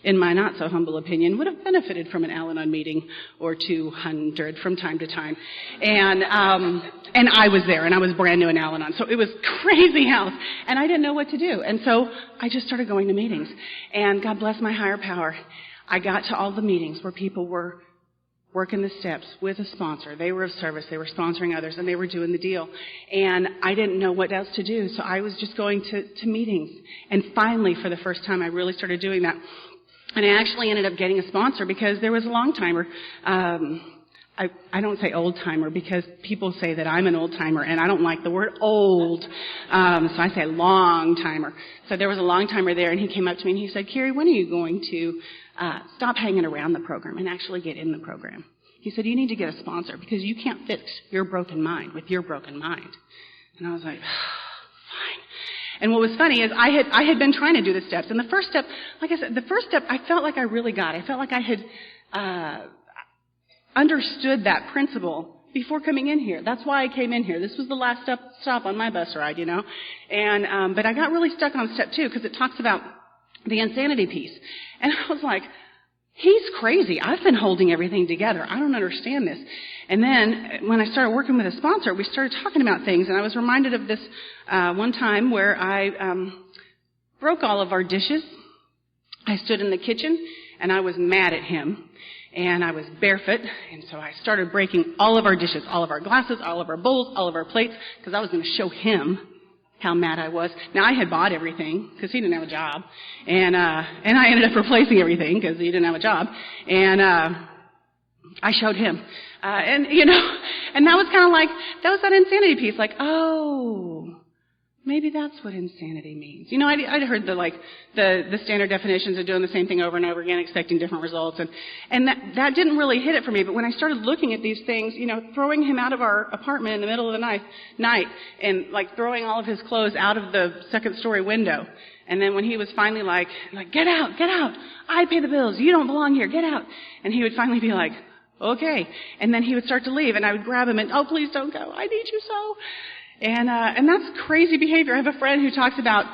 in my not so humble opinion, would have benefited from an Al-anon meeting or 200 from time to time. And I was there, and I was brand new in Al-anon. So it was crazy house, and I didn't know what to do. And so I just started going to meetings. And God bless my higher power, I got to all the meetings where people were working the steps with a sponsor. They were of service. They were sponsoring others, and they were doing the deal. And I didn't know what else to do, so I was just going to meetings. And finally, for the first time, I really started doing that. And I actually ended up getting a sponsor because there was a long-timer. I don't say old-timer because people say that I'm an old-timer, and I don't like the word old. So I say long-timer. So there was a long-timer there, and he came up to me and he said, "Kyrie, when are you going to stop hanging around the program and actually get in the program?" He said, "You need to get a sponsor because you can't fix your broken mind with your broken mind." And I was like, fine. And what was funny is I had been trying to do the steps. And the first step, like I said, the first step I felt like I really got. I felt like I had understood that principle before coming in here. That's why I came in here. This was the last stop on my bus ride, you know. And but I got really stuck on step 2 because it talks about the insanity piece. And I was like, he's crazy. I've been holding everything together. I don't understand this. And then when I started working with a sponsor, we started talking about things. And I was reminded of this one time where I broke all of our dishes. I stood in the kitchen, and I was mad at him. And I was barefoot, and so I started breaking all of our dishes, all of our glasses, all of our bowls, all of our plates, because I was going to show him how mad I was. Now, I had bought everything because he didn't have a job, and I ended up replacing everything because he didn't have a job, and I showed him, and you know, and that was kind of like that insanity piece, like, oh, maybe that's what insanity means. You know, I'd heard the standard definitions of doing the same thing over and over again, expecting different results, and that didn't really hit it for me. But when I started looking at these things, you know, throwing him out of our apartment in the middle of the night, and like throwing all of his clothes out of the second-story window, and then when he was finally like, get out, I pay the bills, you don't belong here, get out, and he would finally be like, okay, and then he would start to leave, and I would grab him and, oh, please don't go, I need you so. And that's crazy behavior. I have a friend who talks about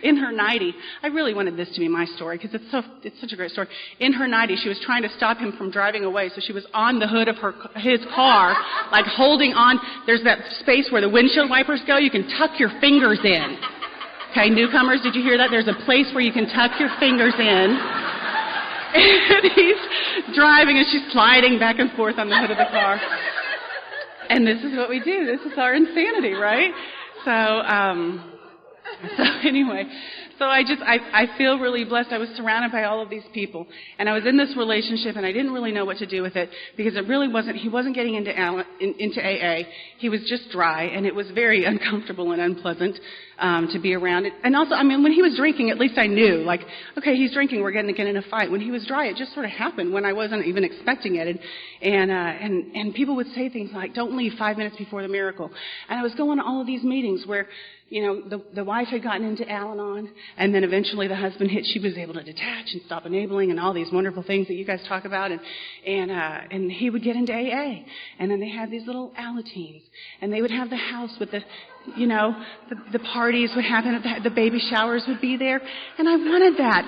in her 90. I really wanted this to be my story because it's such a great story. In her 90, she was trying to stop him from driving away, so she was on the hood of his car, like holding on. There's that space where the windshield wipers go. You can tuck your fingers in. Okay, newcomers, did you hear that? There's a place where you can tuck your fingers in. And he's driving, and she's sliding back and forth on the hood of the car. And this is what we do. This is our insanity, right? So anyway, so I feel really blessed. I was surrounded by all of these people, and I was in this relationship, and I didn't really know what to do with it because it really wasn't. He wasn't getting into AA. He was just dry, and it was very uncomfortable and unpleasant to be around. And also, I mean, when he was drinking, at least I knew, like, okay, he's drinking. We're going to get in a fight. When he was dry, it just sort of happened when I wasn't even expecting it. And people would say things like, "Don't leave 5 minutes before the miracle." And I was going to all of these meetings where, you know, the wife had gotten into Al-anon, and then eventually the husband she was able to detach and stop enabling and all these wonderful things that you guys talk about, and he would get into AA, and then they had these little Alateens, and they would have the house with the, you know, the parties would happen, the baby showers would be there, and I wanted that.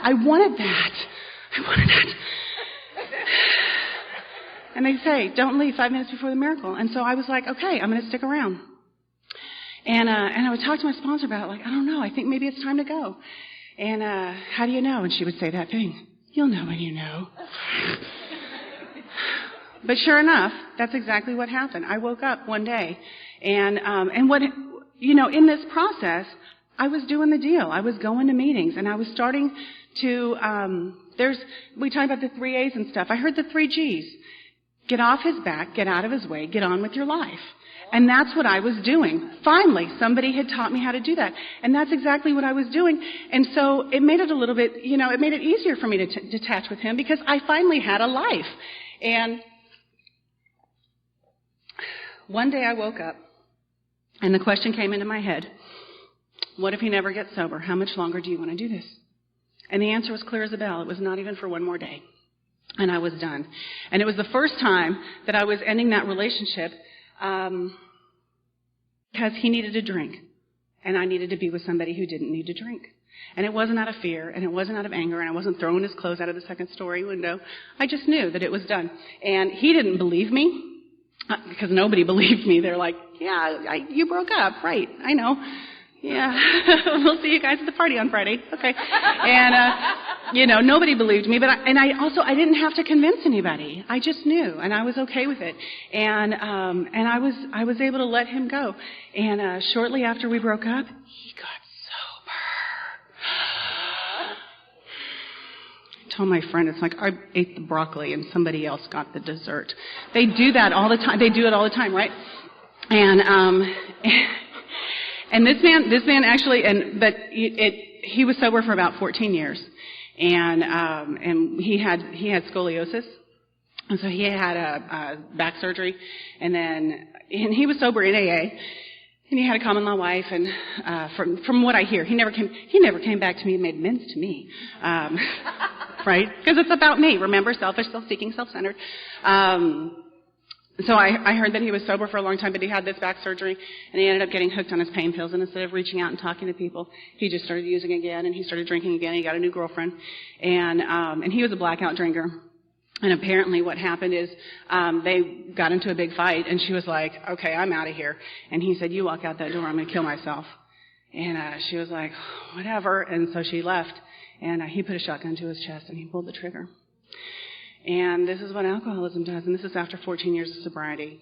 And they say, "Don't leave 5 minutes before the miracle," and so I was like, okay, I'm going to stick around. And I would talk to my sponsor about it, like, I don't know, I think maybe it's time to go. And how do you know? And she would say that thing, "You'll know when you know." But sure enough, that's exactly what happened. I woke up one day, and what, in this process, I was doing the deal. I was going to meetings, and I was starting to, we talk about the 3 A's and stuff. I heard the 3 G's. Get off his back, get out of his way, get on with your life. And that's what I was doing. Finally, somebody had taught me how to do that. And that's exactly what I was doing. And so it made it a little bit, it made it easier for me to detach with him because I finally had a life. And one day I woke up and the question came into my head, what if he never gets sober? How much longer do you want to do this? And the answer was clear as a bell. It was not even for one more day. And I was done. And it was the first time that I was ending that relationship because he needed a drink. And I needed to be with somebody who didn't need to drink. And it wasn't out of fear, and it wasn't out of anger, and I wasn't throwing his clothes out of the second-story window. I just knew that it was done. And he didn't believe me, because nobody believed me. They're like, yeah, you broke up. Right, I know. Yeah, we'll see you guys at the party on Friday. Okay. And, nobody believed me, but I didn't have to convince anybody. I just knew, and I was okay with it. And I was able to let him go. And, shortly after we broke up, he got sober. I told my friend, it's like I ate the broccoli and somebody else got the dessert. They do that all the time. They do it all the time, right? And this man actually, he was sober for about 14 years, and he had scoliosis, and so he had a back surgery, and he was sober in AA, and he had a common law wife, and from what I hear, he never came back to me and made amends to me, right? Because it's about me. Remember, selfish, self-seeking, self-centered. So I heard that he was sober for a long time, but he had this back surgery, and he ended up getting hooked on his pain pills. And instead of reaching out and talking to people, he just started using again, and he started drinking again. He got a new girlfriend, and he was a blackout drinker. And apparently, what happened is they got into a big fight, and she was like, "Okay, I'm out of here." And he said, "You walk out that door, I'm going to kill myself." And she was like, "Whatever." And so she left, and he put a shotgun to his chest, and he pulled the trigger. And this is what alcoholism does, and this is after 14 years of sobriety,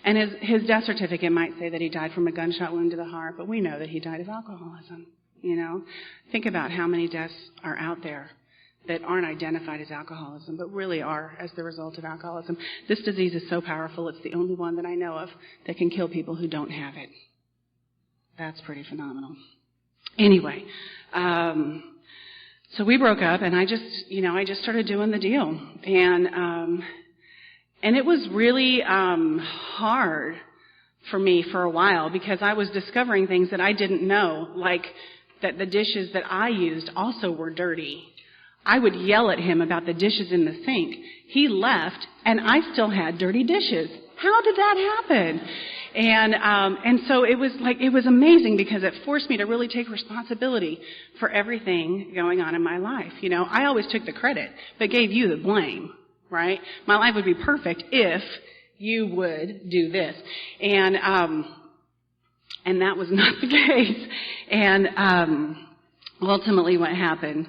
And his death certificate might say that he died from a gunshot wound to the heart, but we know that he died of alcoholism, Think about how many deaths are out there that aren't identified as alcoholism, but really are as the result of alcoholism. This disease is so powerful, it's the only one that I know of that can kill people who don't have it. That's pretty phenomenal. Anyway, so we broke up, and I just started doing the deal, and it was really hard for me for a while because I was discovering things that I didn't know, like that the dishes that I used also were dirty. I would yell at him about the dishes in the sink. He left, and I still had dirty dishes. How did that happen? And so it was amazing because it forced me to really take responsibility for everything going on in my life. I always took the credit, but gave you the blame, right? My life would be perfect if you would do this. And that was not the case. And ultimately what happened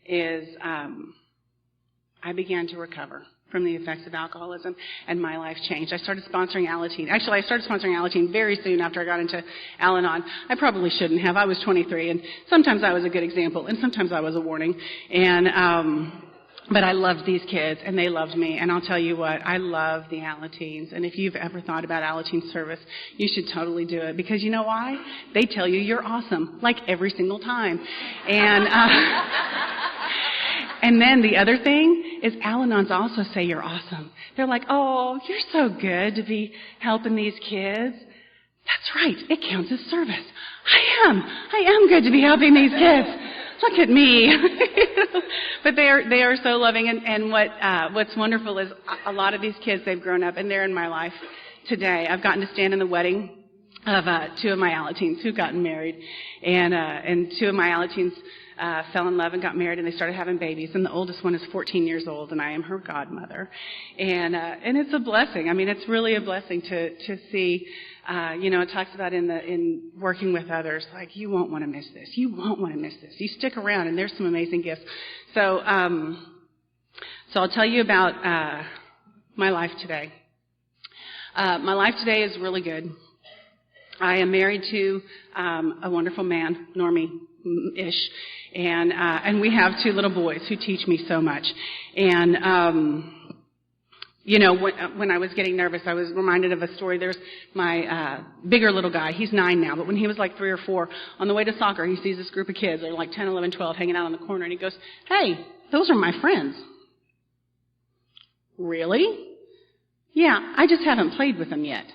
is I began to recover from the effects of alcoholism, and my life changed. I started sponsoring Al-anon. Actually, I started sponsoring Al-anon very soon after I got into Al-anon. I probably shouldn't have. I was 23, and sometimes I was a good example, and sometimes I was a warning. But I loved these kids, and they loved me. And I'll tell you what, I love the Al-anon. And if you've ever thought about Al-anon service, you should totally do it. Because you know why? They tell you you're awesome, like every single time. And then the other thing is Al-anons also say you're awesome. They're like, oh, you're so good to be helping these kids. That's right. It counts as service. I am good to be helping these kids. Look at me. But they are so loving. And what's wonderful is a lot of these kids, they've grown up and they're in my life today. I've gotten to stand in the wedding of two of my Al-ateens who've gotten married. And two of my Al-ateens fell in love and got married, and they started having babies. And the oldest one is 14 years old, and I am her godmother. And it's a blessing. I mean, it's really a blessing to see. It talks about in working with others, like, you won't want to miss this. You won't want to miss this. You stick around, and there's some amazing gifts. So I'll tell you about my life today. My life today is really good. I am married to a wonderful man, Normie-ish, and we have 2 little boys who teach me so much. And when I was getting nervous, I was reminded of a story. There's my bigger little guy. He's 9 now, but when he was like 3 or 4, on the way to soccer, he sees this group of kids. They're like 10, 11, 12, hanging out on the corner, and he goes, "Hey, those are my friends." "Really?" "Yeah, I just haven't played with them yet."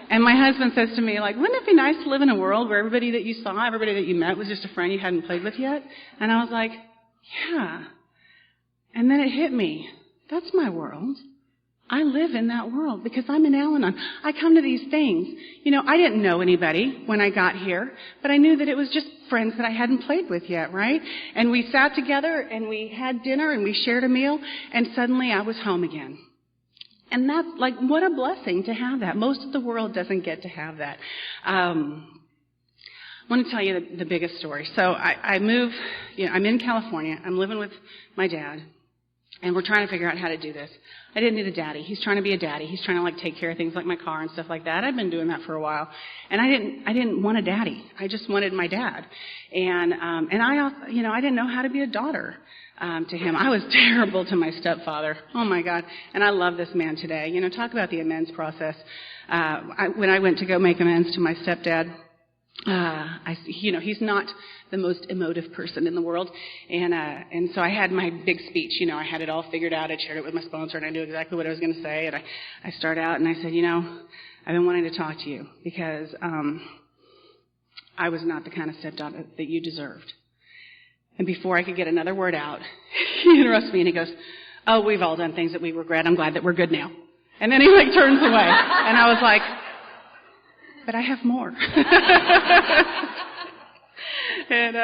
And my husband says to me, like, "Wouldn't it be nice to live in a world where everybody that you saw, everybody that you met was just a friend you hadn't played with yet?" And I was like, "Yeah." And then it hit me. That's my world. I live in that world because I'm an Al-anon. I come to these things. I didn't know anybody when I got here, but I knew that it was just friends that I hadn't played with yet, right? And we sat together and we had dinner and we shared a meal, and suddenly I was home again. And that's like, what a blessing to have that. Most of the world doesn't get to have that. I want to tell you the biggest story. So I move, I'm in California. I'm living with my dad. And we're trying to figure out how to do this. I didn't need a daddy. He's trying to be a daddy. He's trying to like take care of things like my car and stuff like that. I've been doing that for a while. And I didn't want a daddy. I just wanted my dad. And I also, I didn't know how to be a daughter to him. I was terrible to my stepfather. Oh my God. And I love this man today. Talk about the amends process. When I went to go make amends to my stepdad, he's not the most emotive person in the world, and so I had my big speech. I had it all figured out. I shared it with my sponsor, and I knew exactly what I was going to say. And I started out, and I said, I've been wanting to talk to you because I was not the kind of stepdaughter that you deserved. And before I could get another word out, he interrupts me and he goes, "Oh, we've all done things that we regret. I'm glad that we're good now." And then he turns away, and I was like, "But I have more." And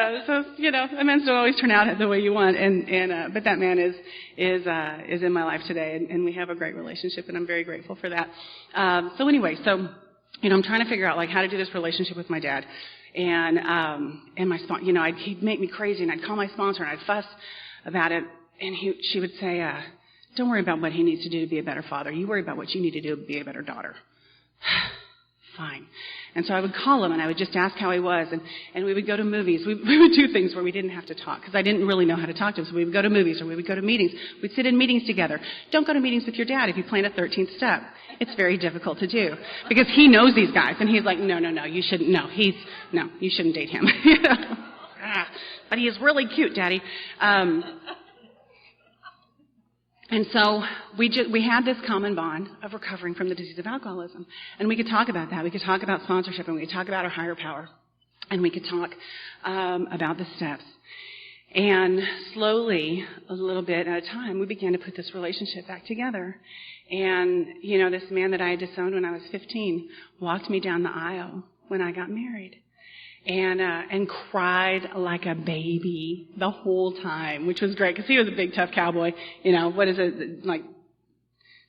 amends don't always turn out the way you want. But that man is in my life today, and we have a great relationship, and I'm very grateful for that. I'm trying to figure out like how to do this relationship with my dad, and my sponsor. He'd make me crazy, and I'd call my sponsor, and I'd fuss about it, and she would say, "Don't worry about what he needs to do to be a better father. You worry about what you need to do to be a better daughter." Fine. And so I would call him and I would just ask how he was, and we would go to movies. We would do things where we didn't have to talk because I didn't really know how to talk to him. So we would go to movies or we would go to meetings. We'd sit in meetings together. Don't go to meetings with your dad if you plan a 13th step. It's very difficult to do because he knows these guys and he's like, no, you shouldn't. You shouldn't date him. But he is really cute, Daddy. And so we had this common bond of recovering from the disease of alcoholism. And we could talk about that. We could talk about sponsorship, and we could talk about our higher power. And we could talk about the steps. And slowly, a little bit at a time, we began to put this relationship back together. And, this man that I had disowned when I was 15 walked me down the aisle when I got married. And cried like a baby the whole time, which was great because he was a big tough cowboy. What is it, like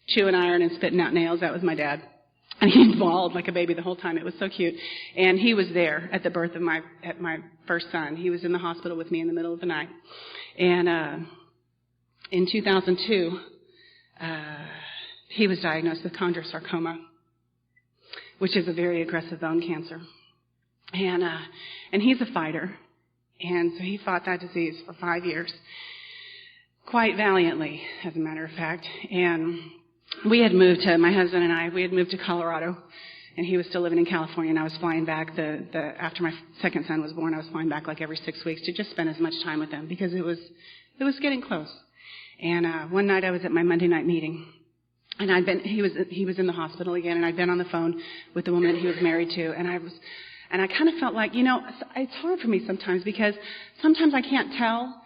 chewing iron and spitting out nails? That was my dad. And he bawled like a baby the whole time. It was so cute. And he was there at the birth of my first son. He was in the hospital with me in the middle of the night. And in 2002, he was diagnosed with chondrosarcoma, which is a very aggressive bone cancer. And he's a fighter. And so he fought that disease for 5 years, quite valiantly, as a matter of fact. And my husband and I, we had moved to Colorado, and he was still living in California, and I was flying back after my second son was born, I was flying back like every 6 weeks to just spend as much time with him because it was getting close. And one night I was at my Monday night meeting, and he was in the hospital again, and I'd been on the phone with the woman that he was married to, and I kind of felt like, it's hard for me sometimes because sometimes I can't tell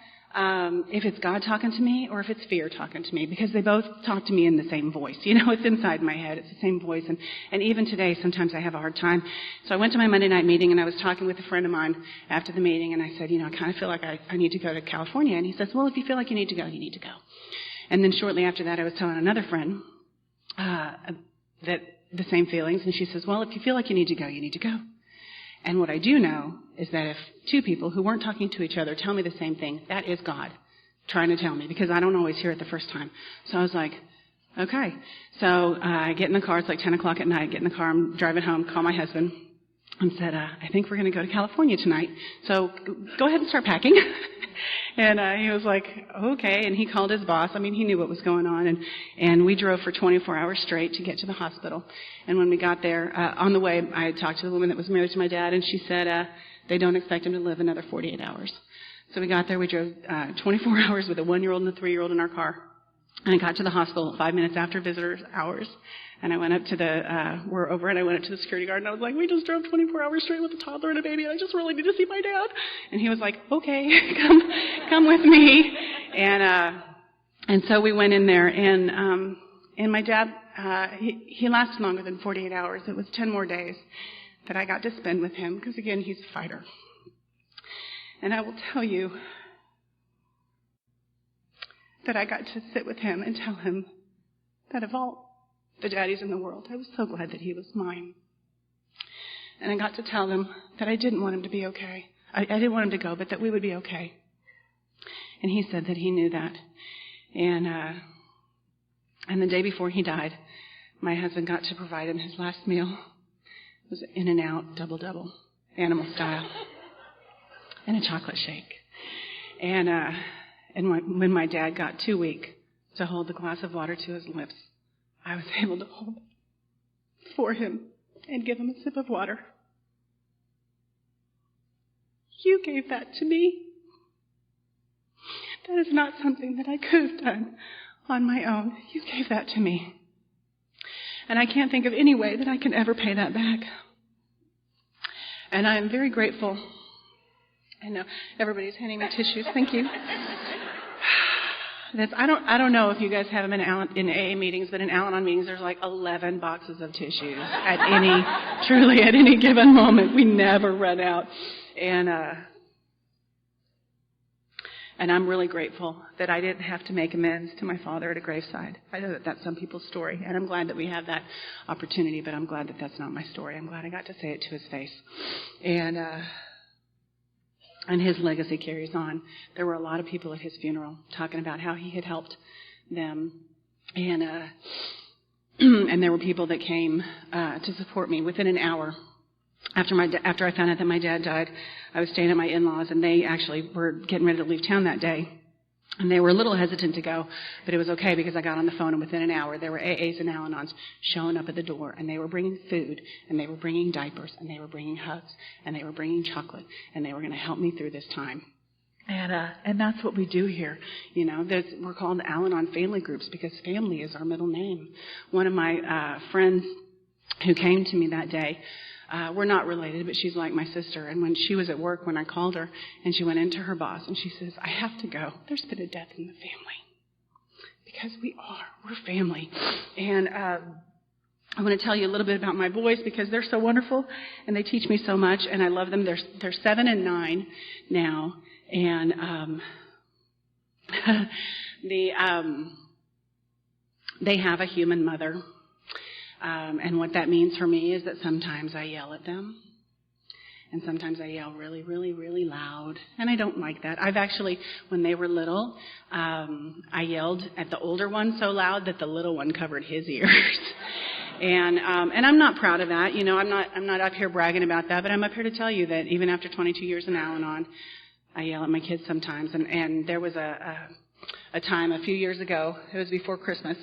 if it's God talking to me or if it's fear talking to me because they both talk to me in the same voice. It's inside my head. It's the same voice. And even today, sometimes I have a hard time. So I went to my Monday night meeting, and I was talking with a friend of mine after the meeting, and I said, I kind of feel like I need to go to California. And he says, well, if you feel like you need to go, you need to go. And then shortly after that, I was telling another friend that the same feelings, and she says, well, if you feel like you need to go, you need to go. And what I do know is that if two people who weren't talking to each other tell me the same thing, that is God trying to tell me because I don't always hear it the first time. So I was like, Okay. So I get in the car. It's like 10 o'clock at night. Get in the car. I'm driving home. Call my husband and said, I think we're going to go to California tonight. So go ahead and start packing. And he was like, okay. And he called his boss. I mean, he knew what was going on. And we drove for 24 hours straight to get to the hospital. And when we got there, on the way, I had talked to the woman that was married to my dad, and she said they don't expect him to live another 48 hours. So we got there. We drove 24 hours with a 1-year-old and a 3-year-old in our car. And I got to the hospital 5 minutes after visitors' hours. And I went up to and I went up to the security guard, and I was like, we just drove 24 hours straight with a toddler and a baby, and I just really need to see my dad. And he was like, okay, come with me. And so we went in there, and my dad, he lasted longer than 48 hours. It was 10 more days that I got to spend with him, because again, he's a fighter. And I will tell you that I got to sit with him and tell him that of all the daddies in the world, I was so glad that he was mine. And I got to tell him that I didn't want him to be okay. I didn't want him to go, but that we would be okay. And he said that he knew that. And the day before he died, my husband got to provide him his last meal. It was In-N-Out, double, animal style, and a chocolate shake. And when my dad got too weak to hold the glass of water to his lips, I was able to hold it for him and give him a sip of water. You gave that to me. That is not something that I could have done on my own. You gave that to me. And I can't think of any way that I can ever pay that back. And I am very grateful. I know everybody's handing me tissues. Thank you. I don't know if you guys have them in AA meetings, but in Al-anon meetings there's like 11 boxes of tissues at any given moment. We never run out. And I'm really grateful that I didn't have to make amends to my father at a graveside. I know that that's some people's story, and I'm glad that we have that opportunity, but I'm glad that that's not my story. I'm glad I got to say it to his face. And his legacy carries on. There were a lot of people at his funeral talking about how he had helped them. And there were people that came to support me within an hour. After I found out that my dad died, I was staying at my in-laws, and they actually were getting ready to leave town that day. And they were a little hesitant to go, but it was okay because I got on the phone, and within an hour there were AAs and Al-Anons showing up at the door, and they were bringing food, and they were bringing diapers, and they were bringing hugs, and they were bringing chocolate, and they were going to help me through this time. And that's what we do here. You know, we're called Al-Anon family groups because family is our middle name. One of my friends who came to me that day, we're not related, but she's like my sister. And when she was at work, when I called her, and she went into her boss, and she says, I have to go. There's been a death in the family. Because we're family. And I want to tell you a little bit about my boys because they're so wonderful, and they teach me so much, and I love them. They're 7 and 9 now, and they have a human mother. And what that means for me is that sometimes I yell at them. And sometimes I yell really, really, really loud. And I don't like that. I've actually, when they were little, I yelled at the older one so loud that the little one covered his ears. And I'm not proud of that. You know, I'm not up here bragging about that, but I'm up here to tell you that even after 22 years in Al-Anon, I yell at my kids sometimes. And there was a time a few years ago, it was before Christmas,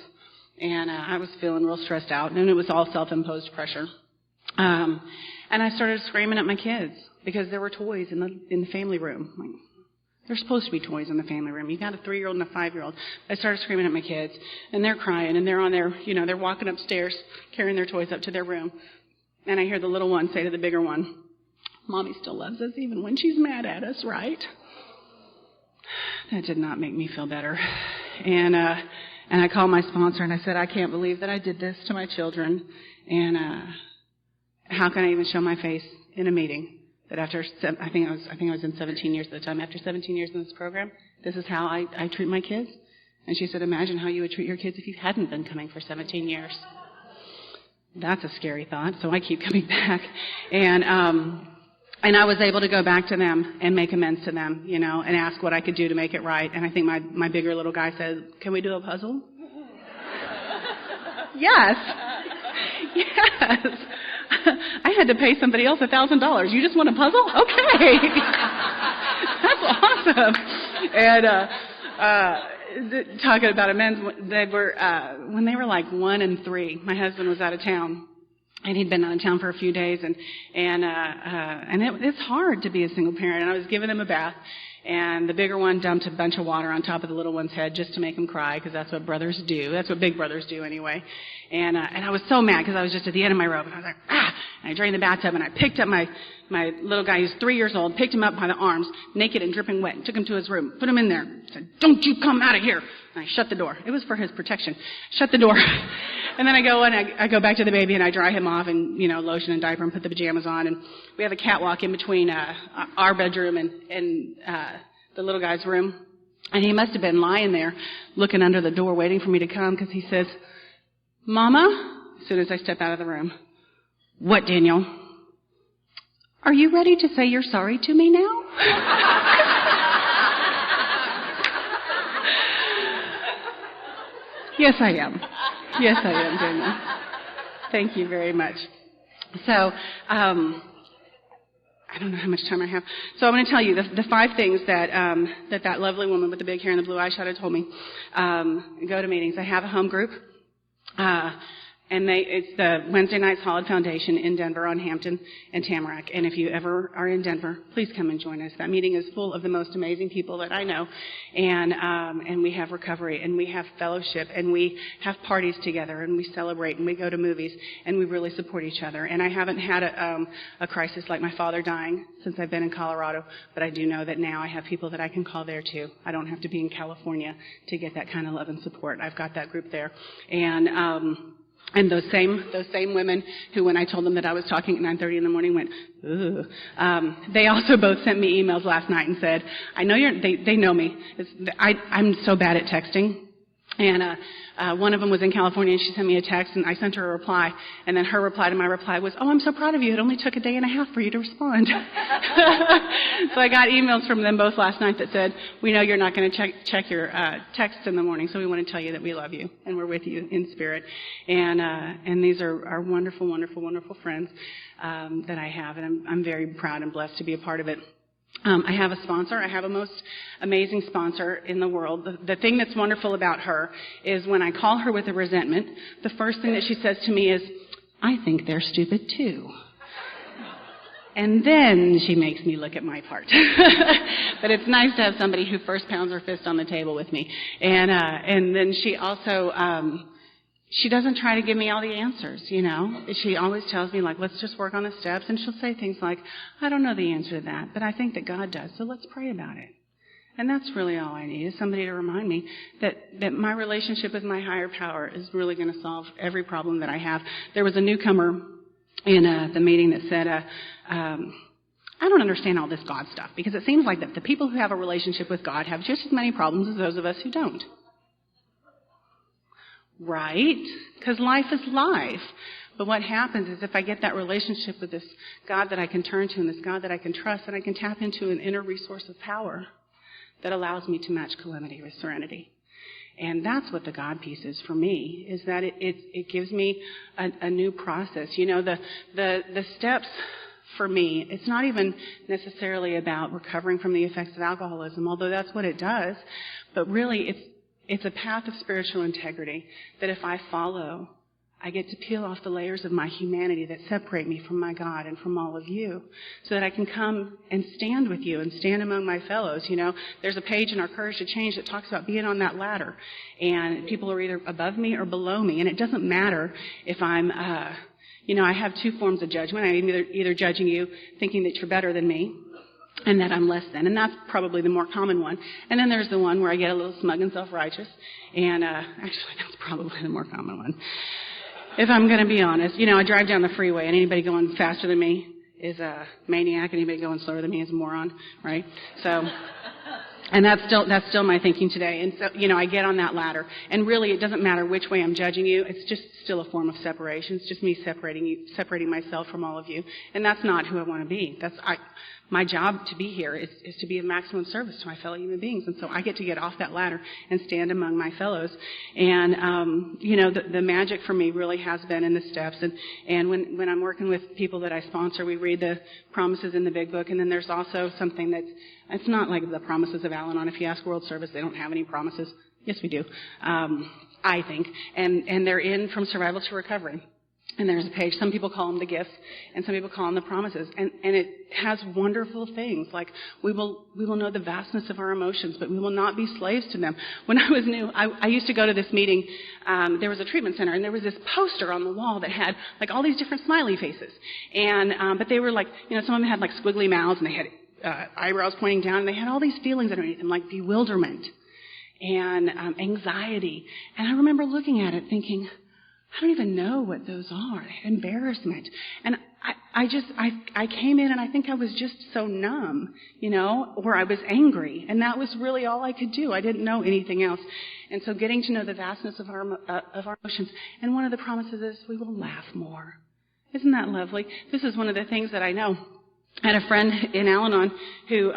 and I was feeling real stressed out, and it was all self-imposed pressure. And I started screaming at my kids because there were toys in the family room. Like, there's supposed to be toys in the family room. You got a 3-year-old and a 5-year-old. I started screaming at my kids, and they're crying, and they're on their, they're walking upstairs, carrying their toys up to their room. And I hear the little one say to the bigger one, Mommy still loves us even when she's mad at us, right? That did not make me feel better. And I called my sponsor, and I said, I can't believe that I did this to my children. And how can I even show my face in a meeting that after, I think I was in 17 years at the time, after 17 years in this program, this is how I treat my kids? And she said, imagine how you would treat your kids if you hadn't been coming for 17 years. That's a scary thought, so I keep coming back. And I was able to go back to them and make amends to them, and ask what I could do to make it right. And I think my bigger little guy said, can we do a puzzle? Yes. Yes. I had to pay somebody else $1,000. You just want a puzzle? Okay. That's awesome. And talking about amends, they were when they were like 1 and 3. My husband was out of town, and he'd been out of town for a few days, and it's hard to be a single parent. And I was giving them a bath, and the bigger one dumped a bunch of water on top of the little one's head just to make him cry, because that's what brothers do. That's what big brothers do anyway. And I was so mad because I was just at the end of my rope, and I was like, ah! And I drained the bathtub, and I picked up my little guy who's 3 years old, picked him up by the arms, naked and dripping wet, and took him to his room, put him in there, said, "Don't you come out of here!" And I shut the door. It was for his protection. Shut the door. And then I go and I go back to the baby, and I dry him off, and lotion and diaper, and put the pajamas on, and we have a catwalk in between our bedroom and the little guy's room. And he must have been lying there, looking under the door, waiting for me to come, because he says, "Mama," as soon as I step out of the room. "What, Daniel? Are you ready to say you're sorry to me now?" Yes, I am. Yes, I am, Daniel. Thank you very much. So, I don't know how much time I have. So I'm going to tell you the 5 things that that lovely woman with the big hair and the blue eyeshadow told me. Go to meetings. I have a home group. And it's the Wednesday Night Solid Foundation in Denver on Hampton and Tamarack. And if you ever are in Denver, please come and join us. That meeting is full of the most amazing people that I know. And we have recovery, and we have fellowship, and we have parties together, and we celebrate, and we go to movies, and we really support each other. And I haven't had a crisis like my father dying since I've been in Colorado, but I do know that now I have people that I can call there too. I don't have to be in California to get that kind of love and support. I've got that group there. And those same women who, when I told them that I was talking at 9:30 in the morning, went, "Ooh." They also both sent me emails last night and said, "I know they know me. I'm so bad at texting." And one of them was in California, and she sent me a text, and I sent her a reply. And then her reply to my reply was, "Oh, I'm so proud of you. It only took a day and a half for you to respond." So I got emails from them both last night that said, "We know you're not going to check your texts in the morning, so we want to tell you that we love you, and we're with you in spirit." And these are wonderful, wonderful, wonderful friends that I have, and I'm very proud and blessed to be a part of it. I have a sponsor. I have a most amazing sponsor in the world. The thing that's wonderful about her is when I call her with a resentment, the first thing that she says to me is, "I think they're stupid too." And then she makes me look at my part. But it's nice to have somebody who first pounds her fist on the table with me. And then she also, she doesn't try to give me all the answers, She always tells me, like, let's just work on the steps. And she'll say things like, "I don't know the answer to that, but I think that God does, so let's pray about it." And that's really all I need, is somebody to remind me that my relationship with my higher power is really going to solve every problem that I have. There was a newcomer in the meeting that said, "I don't understand all this God stuff, because it seems like that the people who have a relationship with God have just as many problems as those of us who don't." Right? Because life is life. But what happens is if I get that relationship with this God that I can turn to and this God that I can trust, then I can tap into an inner resource of power that allows me to match calamity with serenity. And that's what the God piece is for me, is that it gives me a new process. The steps for me, it's not even necessarily about recovering from the effects of alcoholism, although that's what it does. But really, it's a path of spiritual integrity that if I follow, I get to peel off the layers of my humanity that separate me from my God and from all of you, so that I can come and stand with you and stand among my fellows. There's a page in our Courage to Change that talks about being on that ladder, and people are either above me or below me, and it doesn't matter if I'm, I have 2 forms of judgment. I'm either judging you, thinking that you're better than me, and that I'm less than, and that's probably the more common one. And then there's the one where I get a little smug and self-righteous, and actually that's probably the more common one. If I'm going to be honest, I drive down the freeway, and anybody going faster than me is a maniac, and anybody going slower than me is a moron, right? So, and that's still my thinking today. And so, I get on that ladder, and really it doesn't matter which way I'm judging you. It's just still a form of separation. It's just me separating myself from all of you, and that's not who I want to be. my job to be here is to be of maximum service to my fellow human beings. And so I get to get off that ladder and stand among my fellows. And, the magic for me really has been in the steps. And when I'm working with people that I sponsor, we read the promises in the big book. And then there's also something it's not like the promises of Al-anon. If you ask World Service, they don't have any promises. Yes, we do. I think. And they're in From Survival to Recovery. And there's a page, some people call them the gifts, and some people call them the promises. And it has wonderful things, like we will know the vastness of our emotions, but we will not be slaves to them. When I was new, I used to go to this meeting. There was a treatment center, and there was this poster on the wall that had like all these different smiley faces. And but they were like, some of them had like squiggly mouths, and they had eyebrows pointing down, and they had all these feelings underneath them, like bewilderment and anxiety. And I remember looking at it thinking, I don't even know what those are. Embarrassment. And I came in and I think I was just so numb, or I was angry. And that was really all I could do. I didn't know anything else. And so getting to know the vastness of our emotions. And one of the promises is we will laugh more. Isn't that lovely? This is one of the things that I know. I had a friend in Al-anon who,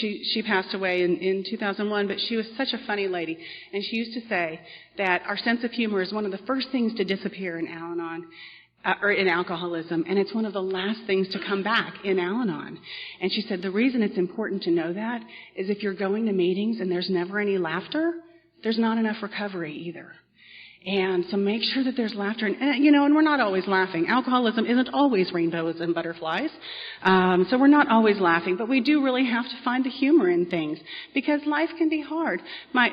she passed away in 2001, but she was such a funny lady. And she used to say that our sense of humor is one of the first things to disappear in Al-anon, or in alcoholism, and it's one of the last things to come back in Al-anon. And she said the reason it's important to know that is if you're going to meetings and there's never any laughter, there's not enough recovery either. And so make sure that there's laughter. And we're not always laughing. Alcoholism isn't always rainbows and butterflies. So we're not always laughing. But we do really have to find the humor in things. Because life can be hard. My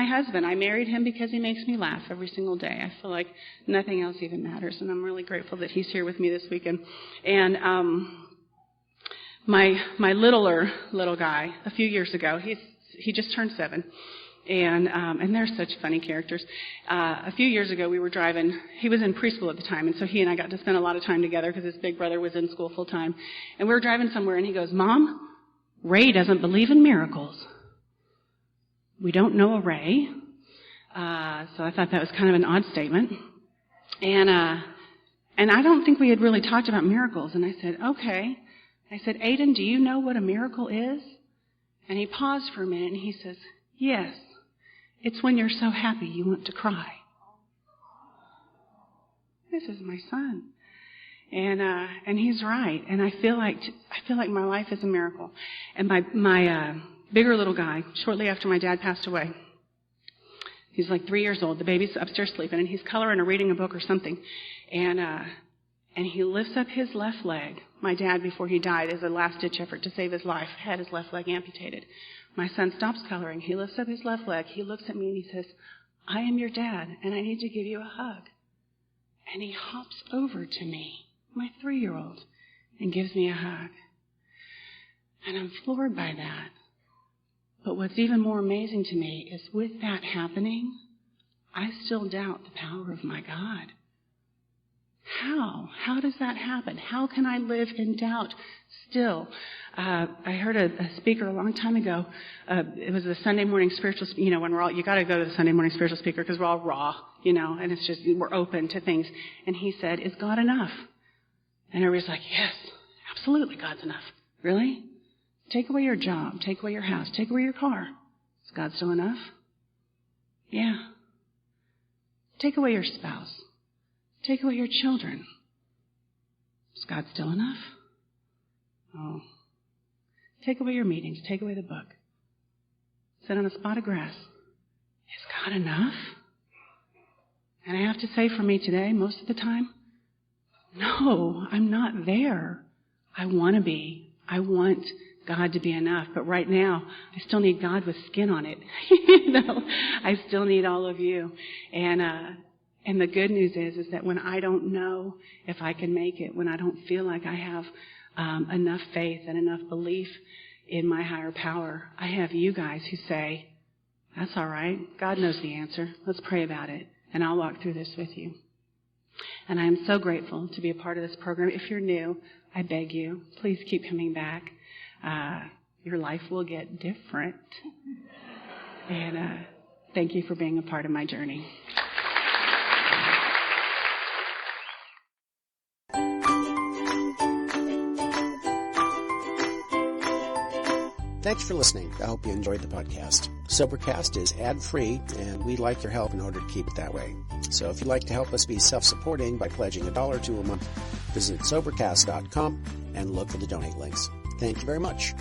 husband, I married him because he makes me laugh every single day. I feel like nothing else even matters. And I'm really grateful that he's here with me this weekend. And my little guy, a few years ago, he just turned 7. And they're such funny characters. A few years ago, we were driving. He was in preschool at the time, and so he and I got to spend a lot of time together because his big brother was in school full time. And we were driving somewhere, and he goes, "Mom, Ray doesn't believe in miracles." We don't know a Ray, so I thought that was kind of an odd statement. And I don't think we had really talked about miracles. And I said, "Okay." I said, "Aiden, do you know what a miracle is?" And he paused for a minute, and he says, "Yes. It's when you're so happy you want to cry." This is my son. And he's right. And I feel like my life is a miracle. And my bigger little guy, shortly after my dad passed away, he's like 3 years old. The baby's upstairs sleeping, and he's coloring or reading a book or something. And he lifts up his left leg. My dad, before he died, as a last-ditch effort to save his life, had his left leg amputated. My son stops coloring. He lifts up his left leg. He looks at me and he says, "I am your dad, and I need to give you a hug." And he hops over to me, my 3-year-old, and gives me a hug. And I'm floored by that. But what's even more amazing to me is with that happening, I still doubt the power of my God. How? How does that happen? How can I live in doubt still? I heard a speaker a long time ago. It was a Sunday morning spiritual, when we're all, you got to go to the Sunday morning spiritual speaker because we're all raw, and it's just, we're open to things. And he said, "Is God enough?" And everybody's like, "Yes, absolutely, God's enough." Really? Take away your job, take away your house, take away your car. Is God still enough? Yeah. Take away your spouse. Take away your children. Is God still enough? Oh. Take away your meetings. Take away the book. Sit on a spot of grass. Is God enough? And I have to say for me today, most of the time, no, I'm not there. I want to be. I want God to be enough. But right now, I still need God with skin on it. I still need all of you. And the good news is that when I don't know if I can make it, when I don't feel like I have enough faith and enough belief in my higher power, I have you guys who say, "That's all right. God knows the answer. Let's pray about it, and I'll walk through this with you." And I am so grateful to be a part of this program. If you're new, I beg you, please keep coming back. Your life will get different. And thank you for being a part of my journey. Thanks for listening. I hope you enjoyed the podcast. Sobercast is ad-free, and we'd like your help in order to keep it that way. So if you'd like to help us be self-supporting by pledging $1 or $2 a month, visit Sobercast.com and look for the donate links. Thank you very much.